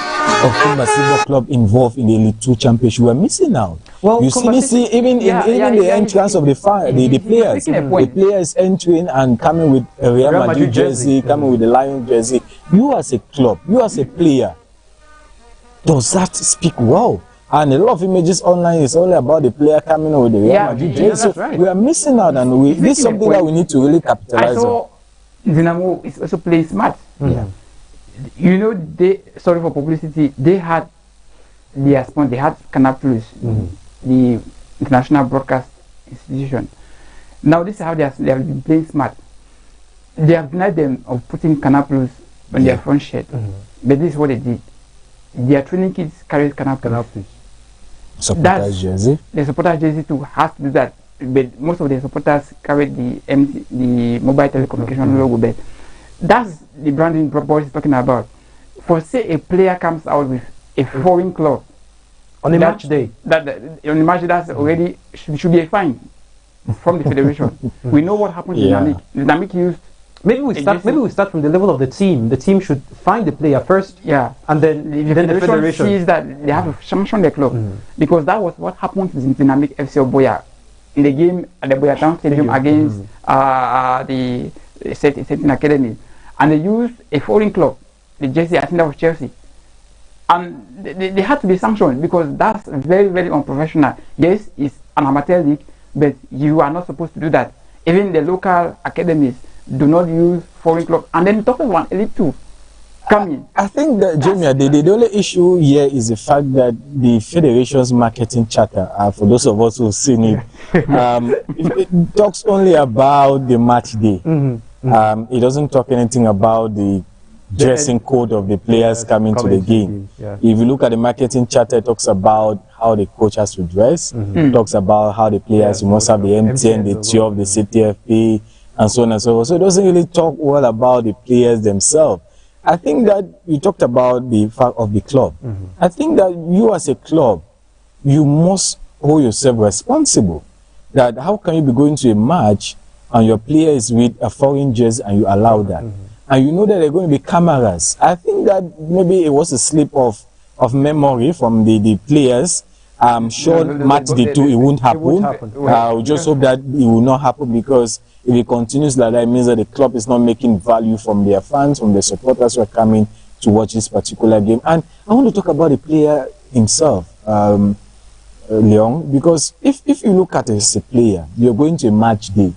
of Kumba Football Club involved in the Elite 2 Championship? We're missing out. Well, you see even in the entrance of the players, the players entering and coming with a Real Madrid jersey, coming with the Lion jersey. You as a club, you as a player, does that speak well? And a lot of images online is only about the player coming with the Real Madrid jersey. So we are missing out, and this is something that we need to really capitalize on. Dinamo is also playing smart. You know, sorry for publicity, they had their sponsor, they had Canal Plus, the international broadcast institution. Now this is how they have been playing smart. They have denied them of putting Canal Plus on their front shirt, but this is what they did. Their training kids carried Canal Plus. Supporters jersey. The supporters jersey too has to do that. But most of the supporters carried the mobile telecommunication logo. But that's the branding Boris is talking about. For say a player comes out with a foreign club on a match day, on a match day, that's already should be a fine from the federation. We know what happened to Dynamic. Dynamic used. Maybe we start from the level of the team. The team should find the player first, and then the federation sees that they have to sanction the club, because that was what happened with Dynamic FC Oboya in the game at the Boya Town Stadium against the Setting Academy, and they used a foreign club, the jersey, I think that was Chelsea, and they had to be sanctioned because that's very, very unprofessional. Yes, it's an amateur league, but you are not supposed to do that. Even the local academies do not use foreign club, and then talking about Elite 2 coming. I think that, Jamie, the only issue here is the fact that the federation's marketing charter, for those of us who've seen it, it talks only about the match day. It doesn't talk anything about the dressing code of the players coming to the game. If you look at the marketing charter, it talks about how the coach has to dress, it talks about how the players must have the MTN, the TIOF, the CTFP, and so on and so forth. So it doesn't really talk well about the players themselves. I think that you talked about the fact of the club. I think that you as a club, you must hold yourself responsible. That how can you be going to a match and your player is with a foreign jersey and you allow that? And you know that there are going to be cameras. I think that maybe it was a slip of memory from the players. I'm sure match day 2 it won't happen. We just hope that it will not happen, because if it continues like that, it means that the club is not making value from their fans, from the supporters who are coming to watch this particular game. And I want to talk about the player himself, Leon, because if you look at it as a player, you're going to a match day,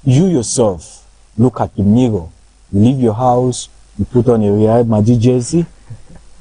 you yourself look at the mirror, you leave your house, you put on a Real Madrid jersey.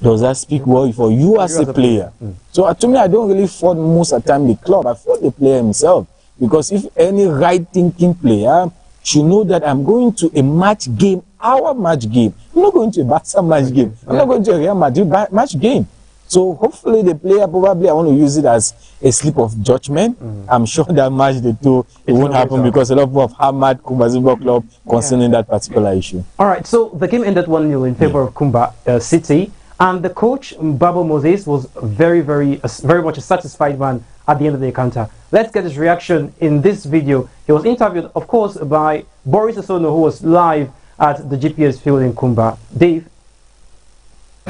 Does that speak well for you as a player? So to me, I don't really fault most of the time the club. I fault the player himself. Because if any right-thinking player should know that I'm going to a match game, our match game. I'm not going to a Barca match game. I'm not going to a Real Madrid match game. So hopefully the player, probably I want to use it as a slip of judgment. I'm sure that match day 2 it won't happen, because a lot of people have hammered Kumba Football Club concerning that particular issue. All right, so the game ended 1-0 in favor of Kumba City. And the coach, Babo Moses, was very much a satisfied man at the end of the encounter. Let's get his reaction in this video. He was interviewed, of course, by Boris Osono, who was live at the GPS field in Kumba. Dave?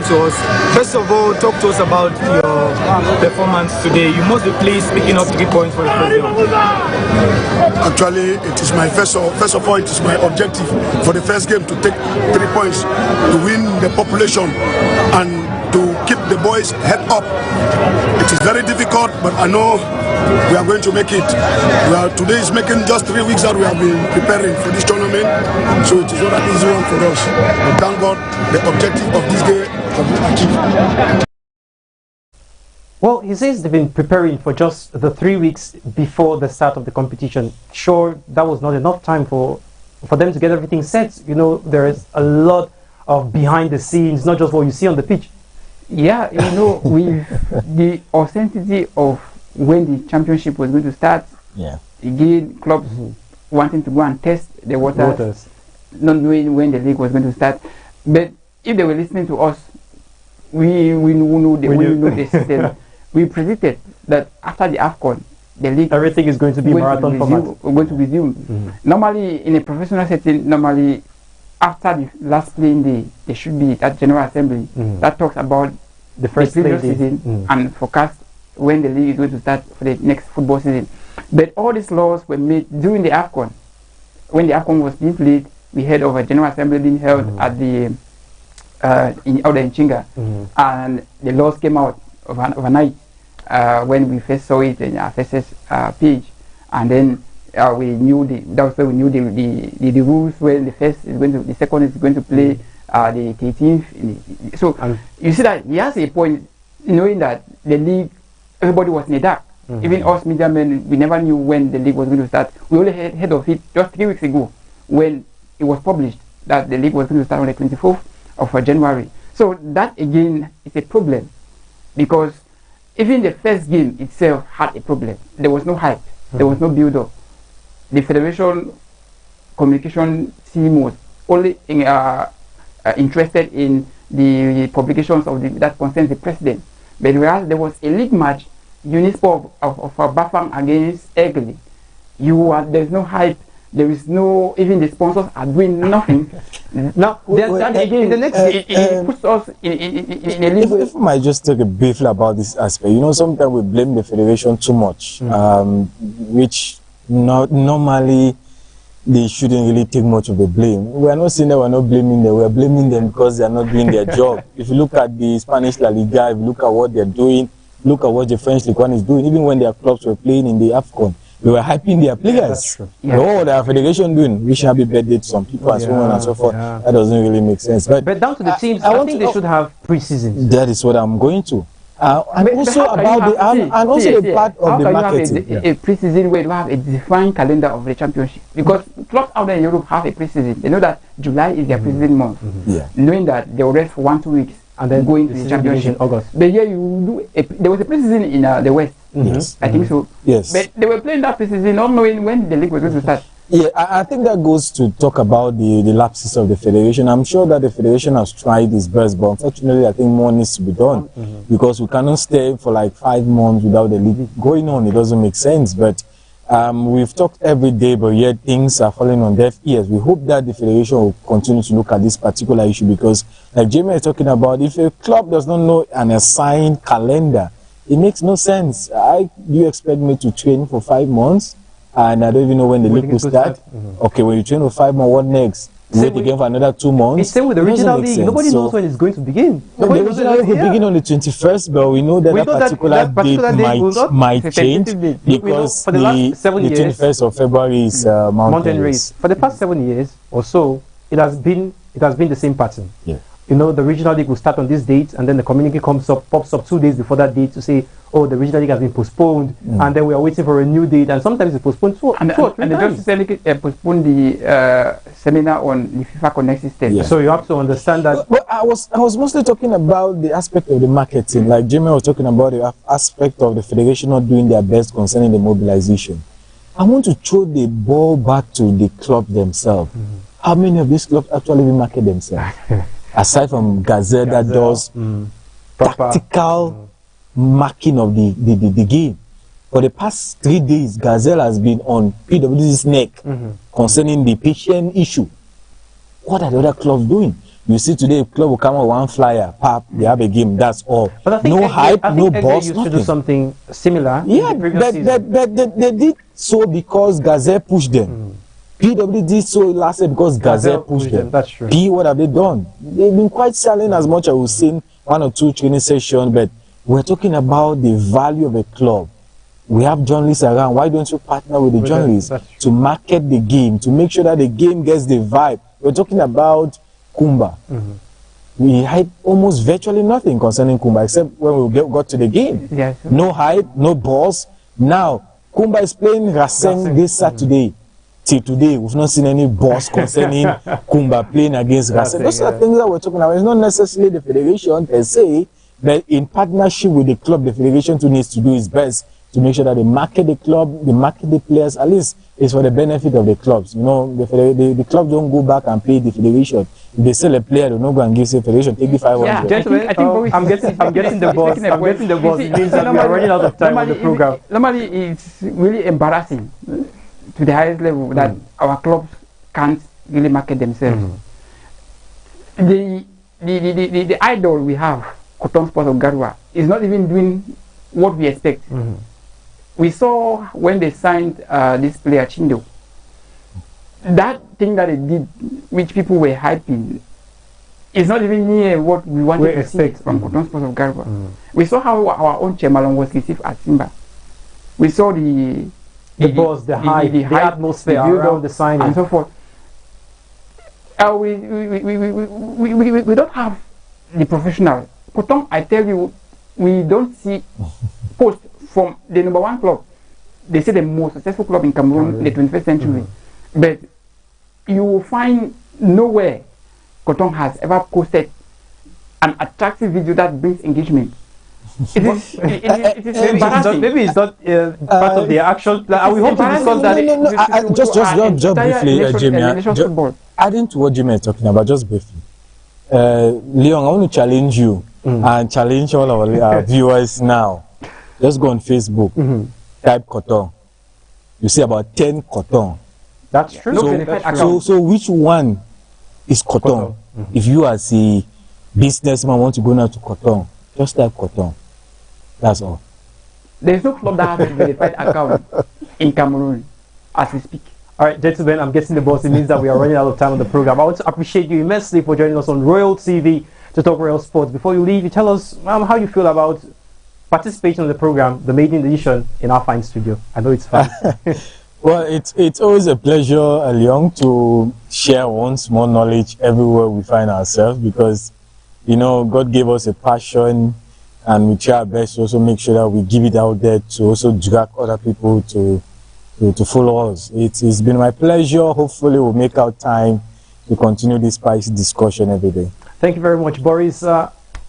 So, first of all, talk to us about your performance today. You must be pleased picking up 3 points for the first game. Actually, it is my first of all, it is my objective for the first game to take 3 points, to win the population and to keep the boys' head up. It is very difficult, but I know we are going to make it. Today is making just 3 weeks that we have been preparing for this tournament, so it is not an easy one for us. But thank God the objective of this day has been achieved. Well, he says they've been preparing for just the 3 weeks before the start of the competition. Sure, that was not enough time for them to get everything set. You know, there is a lot of behind the scenes, not just what you see on the pitch. Yeah, you know, with the uncertainty of when the championship was going to start, again, clubs wanting to go and test the waters, not knowing when the league was going to start. But if they were listening to us, we know the system. We predicted that after the AFCON, the league, everything is going to be marathon format. Going to resume. Normally, in a professional setting, normally after the last playing day, there should be that general assembly that talks about the first previous season and forecast when the league is going to start for the next football season. But all these laws were made during the AFCON. When the AFCON was being played, we heard of a general assembly being held at the in Chinga, and the laws came out overnight when we first saw it in our first page, and then we knew the rules when the first is going to, the second is going to play the 13th. So you see that he has a point, knowing that the league, everybody was in the dark. Even us media men, we never knew when the league was going to start. We only heard of it just 3 weeks ago when it was published that the league was going to start on the 24th of January. So that again is a problem, because even the first game itself had a problem. There was no hype, there was no build-up. The federation communication team was only interested in the publications of that concerns the president. But whereas there was a league match, Unisport of Bafang against Egli, there's no hype. There is no, even the sponsors are doing nothing. Now, again, the next, it puts us in a league. If I might just talk briefly about this aspect, you know, sometimes we blame the federation too much, which normally they shouldn't really take much of the blame. We are not saying that we're not blaming them, we're blaming them because they are not doing their job. If you look at the Spanish La Liga, if you look at what they're doing, look at what the French Ligue 1 is doing, even when their clubs were playing in the AFCON, they were hyping their players. Oh, the federation doing, we should be birthday to some people and so on and so forth. That doesn't really make sense. But down to the teams, I think they should have pre-season. That is what I'm going to. And also about the part of the marketing. A pre-season where you have a defined calendar of the championship, because clubs out there in Europe have a pre-season. They know that July is their pre-season month, knowing that they will rest for 1-2 weeks and then going to the championship in August. But here you do there was a pre-season in the West. I think so. Yes. But they were playing that pre-season not knowing when the league was going to start. Yeah, I think that goes to talk about the lapses of the federation. I'm sure that the federation has tried its best, but unfortunately I think more needs to be done, because we cannot stay for like 5 months without the league going on. It doesn't make sense. But we've talked every day, but yet things are falling on deaf ears. We hope that the federation will continue to look at this particular issue, because like Jamie is talking about, if a club does not know an assigned calendar, it makes no sense. You expect me to train for 5 months and I don't even know when the league will start? Okay, when you train for 5 months, what next? Wait again for another 2 months? It's same with the regional league. Nobody knows when it's going to begin. The regional league will begin on the 21st, but we know that that particular date might change, because for the last 7 years, the 21st of February is mountain race. For the past 7 years or so, it has been the same pattern. Yeah. You know, the regional league will start on this date, and then the communique pops up 2 days before that date to say, oh, the regional league has been postponed, and then we are waiting for a new date, and sometimes it's postponed two or three times. And they just postponed the seminar on the FIFA Connect system. Yeah. So you have to understand that. But I was mostly talking about the aspect of the marketing, like Jimmy was talking about the aspect of the federation not doing their best concerning the mobilization. I want to throw the ball back to the club themselves. How many of these clubs actually market themselves? Aside from Gazelle that does tactical marking of the game. For the past 3 days, Gazelle has been on PWC's neck concerning the patient issue. What are the other clubs doing? You see today, a club will come out one flyer, pap, they have a game, that's all. But I think no hype, no boss, used to do something similar. Yeah, but they did so because Gazelle pushed them. PW did so last year because Gazelle pushed them. That's true. What have they done? They've been quite silent as much as we've seen 1 or 2 training sessions, but we're talking about the value of a club. We have journalists around. Why don't you partner with the journalists to market the game, to make sure that the game gets the vibe? We're talking about Kumba. We hype almost virtually nothing concerning Kumba, except when we got to the game. Yes. No hype, no balls. Now, Kumba is playing Racing this Saturday. Till today, we've not seen any balls concerning Kumba playing against Racing. Those are things that we're talking about. It's not necessarily the federation per se, but in partnership with the club, the federation too needs to do its best to make sure that they market the club, they market the players. At least it's for the benefit of the clubs. You know, the club don't go back and pay the federation. If they sell a player, they'll not go and give the federation, take the 500. Yeah, gentlemen, I think I'm getting the boss. I'm getting the boss. It means that we are running out of time on the program. Normally, it's really embarrassing to the highest level that our clubs can't really market themselves. The idol we have, Cotton Sports of Garua, is not even doing what we expect. We saw when they signed this player Chindo, that thing that they did, which people were hyping, is not even near what we wanted to see from Cotton Sports of Garua. We saw how our own Chemalong was received at Simba. We saw the buzz, the hype, the atmosphere around the signing, and so forth. We don't have the professional. Cotton, I tell you, we don't see posts from the #1 club. They say the most successful club in Cameroon in the 21st century. But you will find nowhere Cotton has ever posted an attractive video that brings engagement. It is embarrassing. Maybe it's not part of the action plan. We hope to discuss that. Just briefly, Jimmy. Adding to what Jimmy is talking about, just briefly. Leon, I want to challenge you and challenge all our viewers now. Just go on Facebook, type Cotton. You see about 10 Cotton. That's true. So which one is Cotton? If you as a businessman want to go now to Cotton, just type Cotton. That's all. There is no club that has a verified account in Cameroon as we speak. All right, gentlemen, I'm guessing the boss. It means that we are running out of time on the program. I want to appreciate you immensely for joining us on Royal TV to talk Royal Sports. Before you leave, you tell us how you feel about participating in the program, the maiden edition, in our fine studio. I know it's fun. Well, it's always a pleasure, Leon, to share one small knowledge everywhere we find ourselves, because, you know, God gave us a passion, and we try our best to also make sure that we give it out there to also drag other people to follow us. It's been my pleasure. Hopefully we'll make out time to continue this spicy discussion every day. Thank you very much, Boris.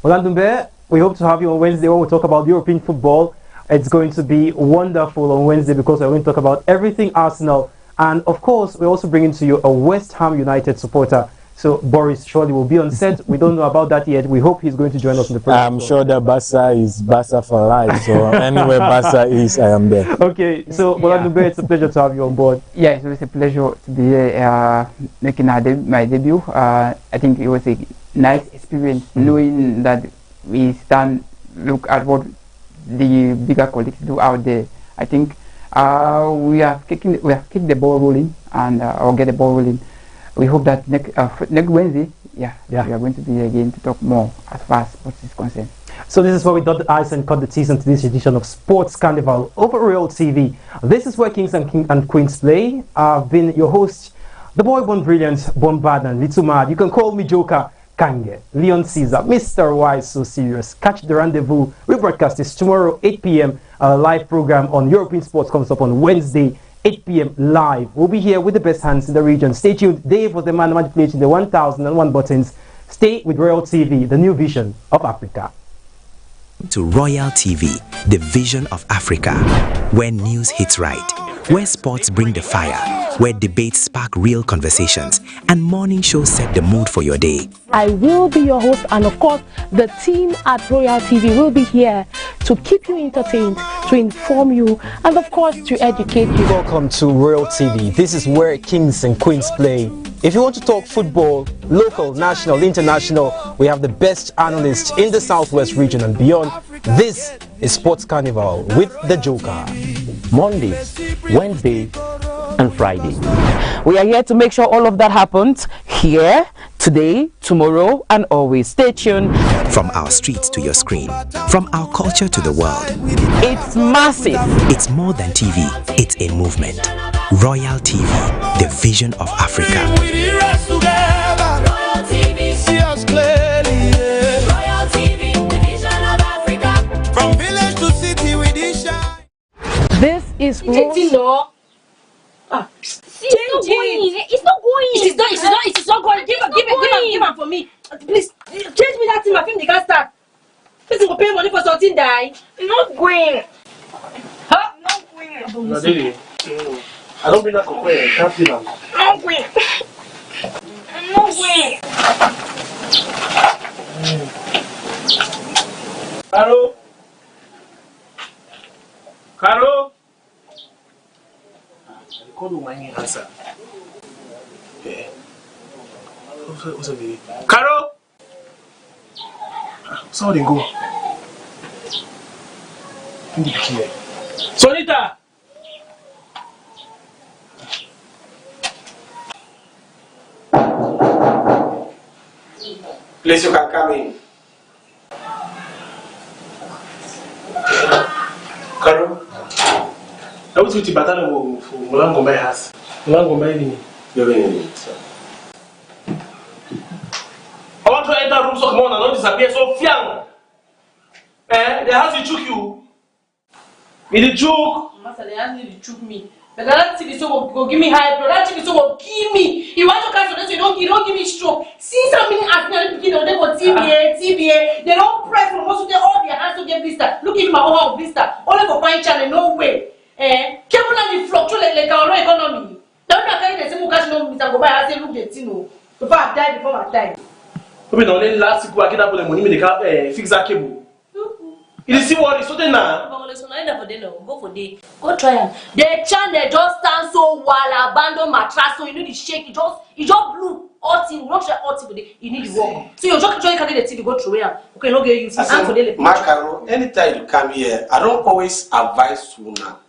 Olandumbe, we hope to have you on Wednesday when we talk about European football. It's going to be wonderful on Wednesday because we're going to talk about everything Arsenal. And of course, we're also bringing to you a West Ham United supporter. So Boris surely will be on set. We don't know about that yet. We hope he's going to join us in the program. I'm sure that Barca is Barca for life. So anywhere Barca is, I am there. Okay. So Olandumbe, it's a pleasure to have you on board. Yeah, it was a pleasure to be here making my debut. I think it was a nice experience knowing that we look at what the bigger colleagues do out there. I think we have kicked the ball rolling and or get the ball rolling. We hope that next Wednesday, we are going to be here again to talk more as far as sports is concerned. So this is where we dot the i's and cut the t's into this edition of Sports Carnival over Royal TV. This is where Kings and Queens play. I've been your host, the boy born brilliant, born bad and little mad. You can call me Joker, Kange, Leon Caesar, Mr. Wise, so serious. Catch the rendezvous. We broadcast this tomorrow, 8 p.m. A live program on European Sports comes up on Wednesday, 8 p.m. live. We'll be here with the best hands in the region. Stay tuned. Dave was the man manipulating the 1001 buttons. Stay with Royal TV, the new vision of Africa. To Royal TV, the vision of Africa, where news hits right, where sports bring the fire, where debates spark real conversations, and morning shows set the mood for your day. I will be your host, and of course, the team at Royal TV will be here to keep you entertained, to inform you, and of course, to educate you. Welcome to Royal TV. This is where Kings and Queens play. If you want to talk football, local, national, international, we have the best analysts in the Southwest region and beyond. This is Sports Carnival with the Joker. Mondays, Wednesdays, and Fridays. We are here to make sure all of that happens here today, tomorrow, and always. Stay tuned. From our streets to your screen, from our culture to the world. It's massive. It's more than TV, it's a movement. Royal TV, the vision of Africa. Royal TV, see us clearly. Royal TV, the vision of Africa. From village to city, we shine. This is It's not going. It's not going. It is not going. Give him for me. Please, change me that thing. My film they can't start. Please go pay money for something die. It's not going. Huh? Not going. I don't bring that to play. I can't see them. Not going. I'm not going. Caro? Caro? I called my answer. Yeah. What's up, baby? Caro? So they go. Sonita! Please, you can come in. Caro? I was with you, but I don't know for Mulango by house. Mulango by me. You're in. I want to enter room so come on and not disappear so fiang. The house you choke you. In the choke. Master, they asked me to choke me. But that TV so go give me high blood. That TV so go kill me. You want to cancel this? You don't give me stroke. See something as beginning they go TBA. They don't press from most of them all their hands to get blister. Look at my own blister. Only for fine channel, no way. Cable and fluctuate like our economy. Don't carry the same cash no Mr. Go buy. I say look the thing. Before I die, before I die. Maybe the only last week I get up with the money, they can't fix that cable. You see what is so then now? Go for day. Go try them. The channel just stand so while abandon mattress, so you need to shake. It just blew. All thing, not sure all thing. You need to walk. So you just try carry the TV go through here. Okay, no get you. Macaro, anytime you come here, I don't always advise Una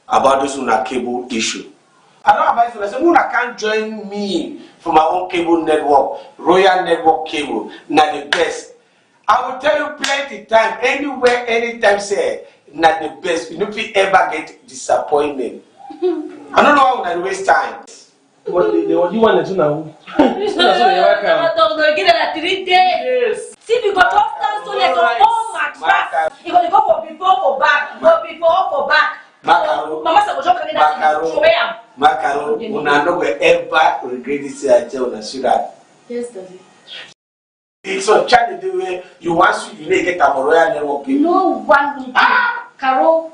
about this Una cable issue. I don't advise Una. I say Una can't join me for my own cable network, Royal Network cable. Not the best. I will tell you plenty time, anywhere, anytime, say, not the best. You don't ever get disappointment. I don't know how to waste time. What do you want to do now? Get it at 3 days. See, if you got off down, so let all mattress. You got to go for before for back. Go before for back. Mama said, Macaro, Una no will ever regret this. I tell you, that. Yes, Daddy. It's a channel the way you want to get a Royal Network. No one. Carol,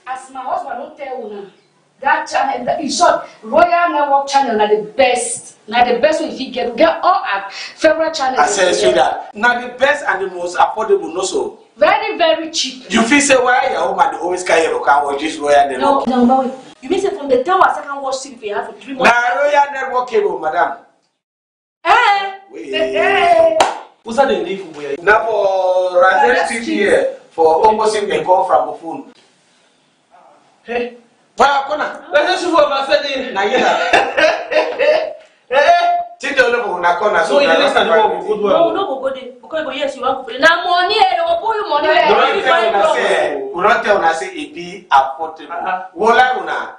as my husband don't tell you that channel, in short, Royal Network channel are the best. Now the best way if you get all our favorite channels. I say that. Now the best and the most affordable, no so. Very, very cheap. You feel say why your woman always carry your car or just Royal Network? No. You mean say from the time I second watch TV you have for 3 months? Now Royal Network cable, madam. Who's that in the now for Razet TV here for almost in the call from the phone. Hey, why Kona? Let's just for my setting. Now yeah. Take the level na Kona. So you understand the good well. No, go there. Because yes, you want to. Now money, they will pull you money. We don't tell una say it be affordable. Wola una.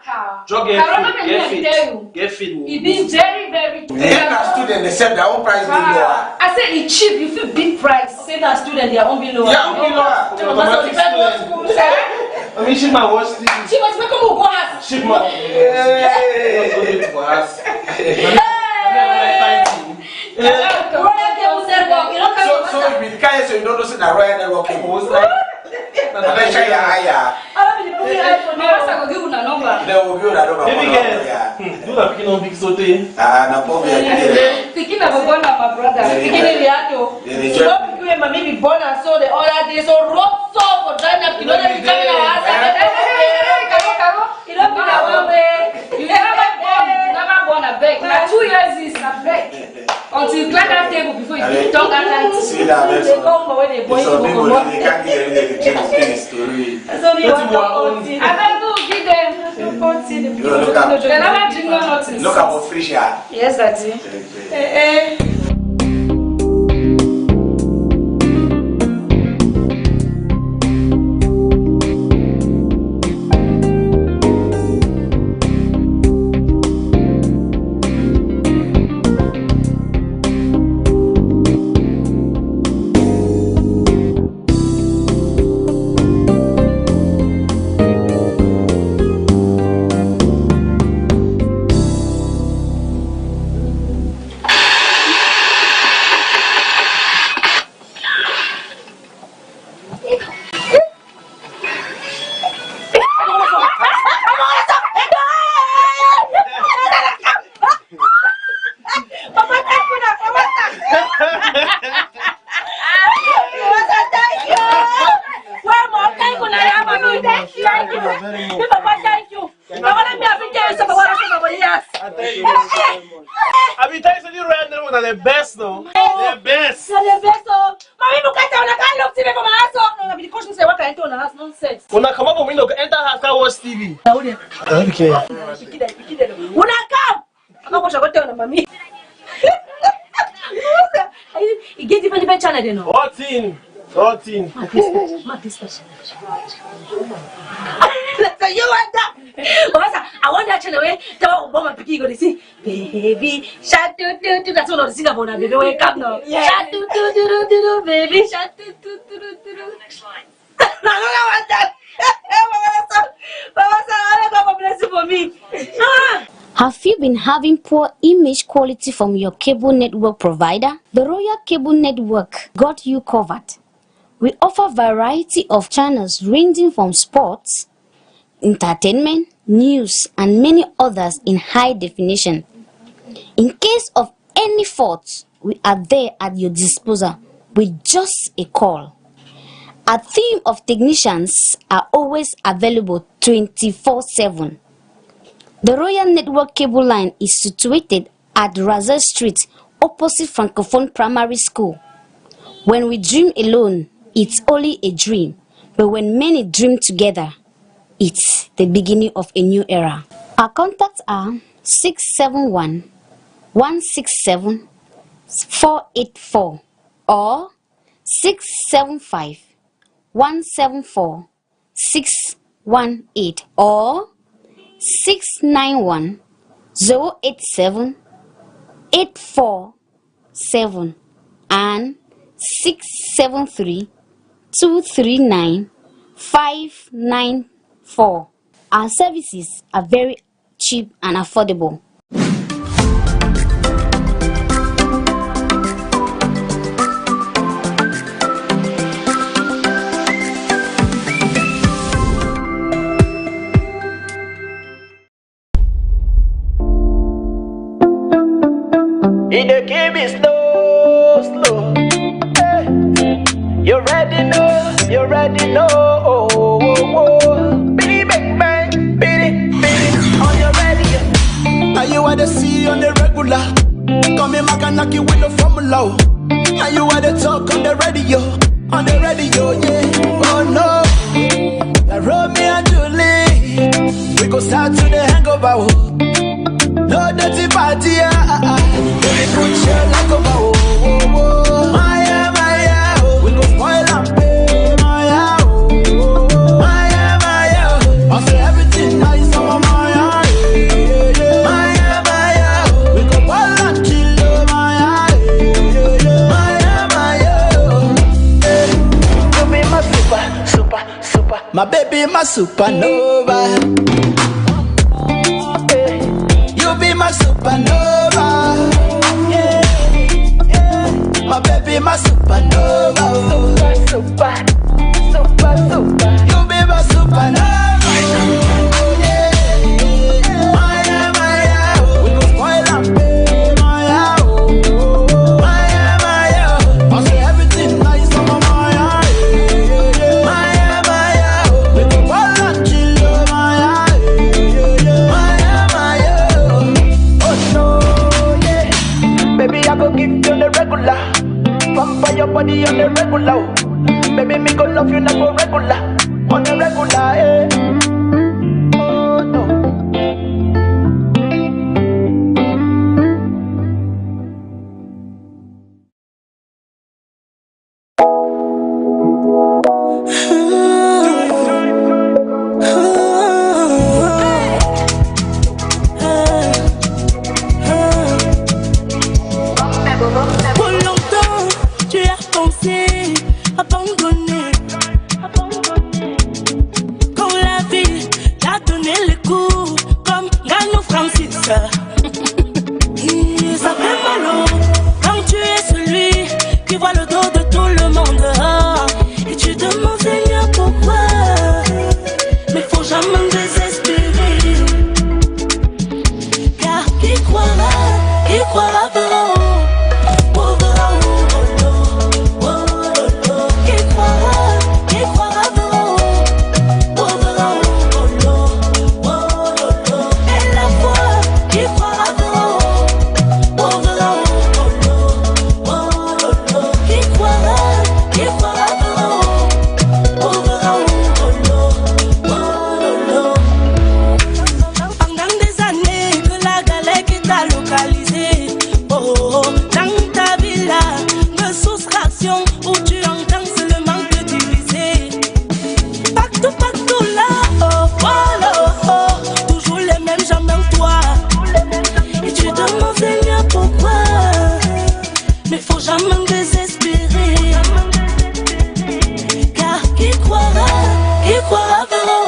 Get fit. It is very, very cheap. As student, they said their own price be lower. I said it's cheap. You feel big price. Say that student, their own be lower. Yeah, be lower. I mean, she might watch this. She must make them go ask. She might. So if you can't say you don't know the Royal Network cable, it's like let's try higher. They will give you that number. Do not pick on big sote. No problem. Thinking of a born my brother. Thinking of Yato. So maybe born and so the other day. So rock so for drying up. You know that you come in our house. You don't be that one way. You never born a beg. Now 2 years is a beg. Until you climb that table before you don't get light. See that? They come for when they boy. Some people they can't get anything to change the story. So they want to continue. I don't give them. They never drink no nothing. Look at what fish are. Yes, Daddy. are the best, though. The best. You're the best, oh. Mommy, look at her. I can't look TV for my house. Oh, no, the coach say what I enter on the house. Nonsense. When I come up a window, enter house, can watch TV. Okay. When I come, I can't watch. I got to tell mommy. You get different channel, you know. What in? What in? This person. So you want that? I want that channel where the Obama Piki go to see baby shat do. That's what I sing about. Baby, wake up now. Shat do, baby shat do. No, I want that. Mama, bless you for me. Have you been having poor image quality from your cable network provider? The Royal Cable Network got you covered. We offer a variety of channels ranging from sports, entertainment, news, and many others in high definition. In case of any faults, we are there at your disposal with just a call. Our team of technicians are always available 24/7. The Royal Network cable line is situated at Razel Street, opposite Francophone Primary School. When we dream alone, it's only a dream, but when many dream together, it's the beginning of a new era. Our contacts are 671 167 484 or 675 174 618 or 691 087 847 and 673 239 594. Our services are very cheap and affordable. In the game is slow. Hey. You already know. Bitty bang bang, bitty. On your radio. Now you are the C on the regular. Come in, Makanaki with the formula. Now you are the talk on the radio, yeah. Oh no, Romeo and Julie. We go start to the hangover. No dirty party, baby, put your luck over. Maya, we go spoil and pay. Maya, I say everything nice on Maya. Maya, we go ball and kill. Maya, you be my super, my baby, my supernova. Be my supernova, yeah. My baby, my supernova, super. You be my supernova, yeah. Maya, we go spoil and pay. Maya, I say everything nice on my Maya, Maya, we go ball and kill. Maya. Baby, I go give you the regular. Pump your body on the regular. Baby, me go love you now for regular. On the regular, eh. Oh no. Keep sans toi. Et tu demandes Seigneur pourquoi. Mais faut jamais me désespérer. Car qui croira verra.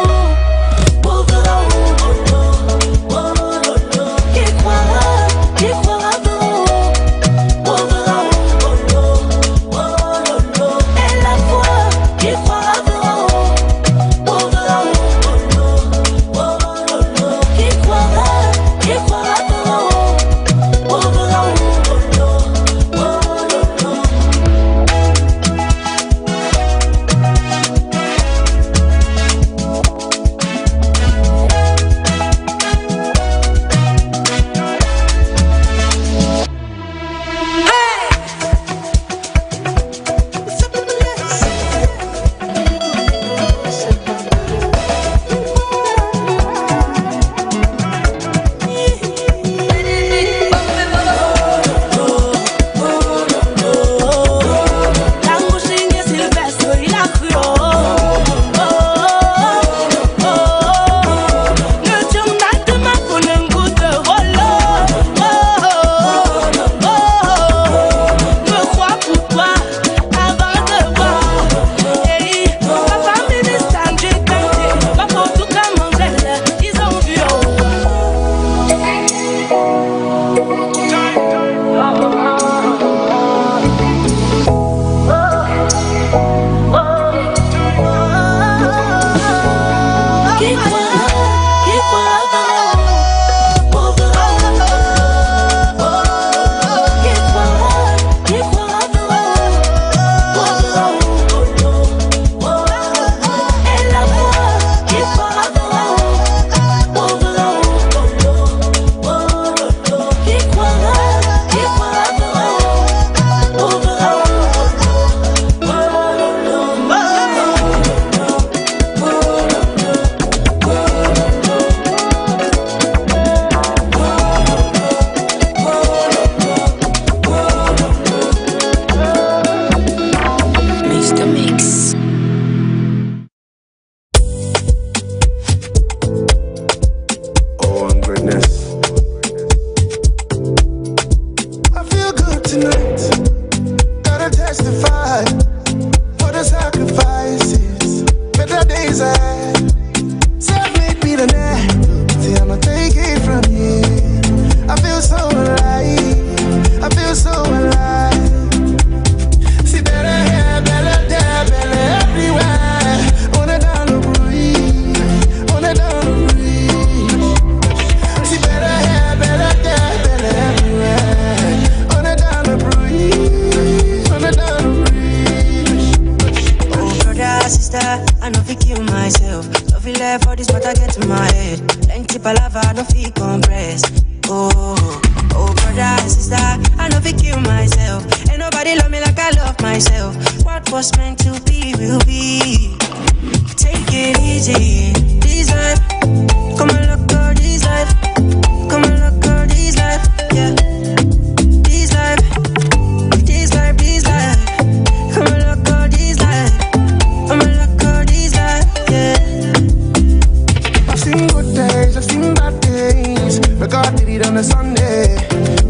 I've seen bad days, but God did it on a Sunday.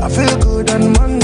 I feel good on Monday.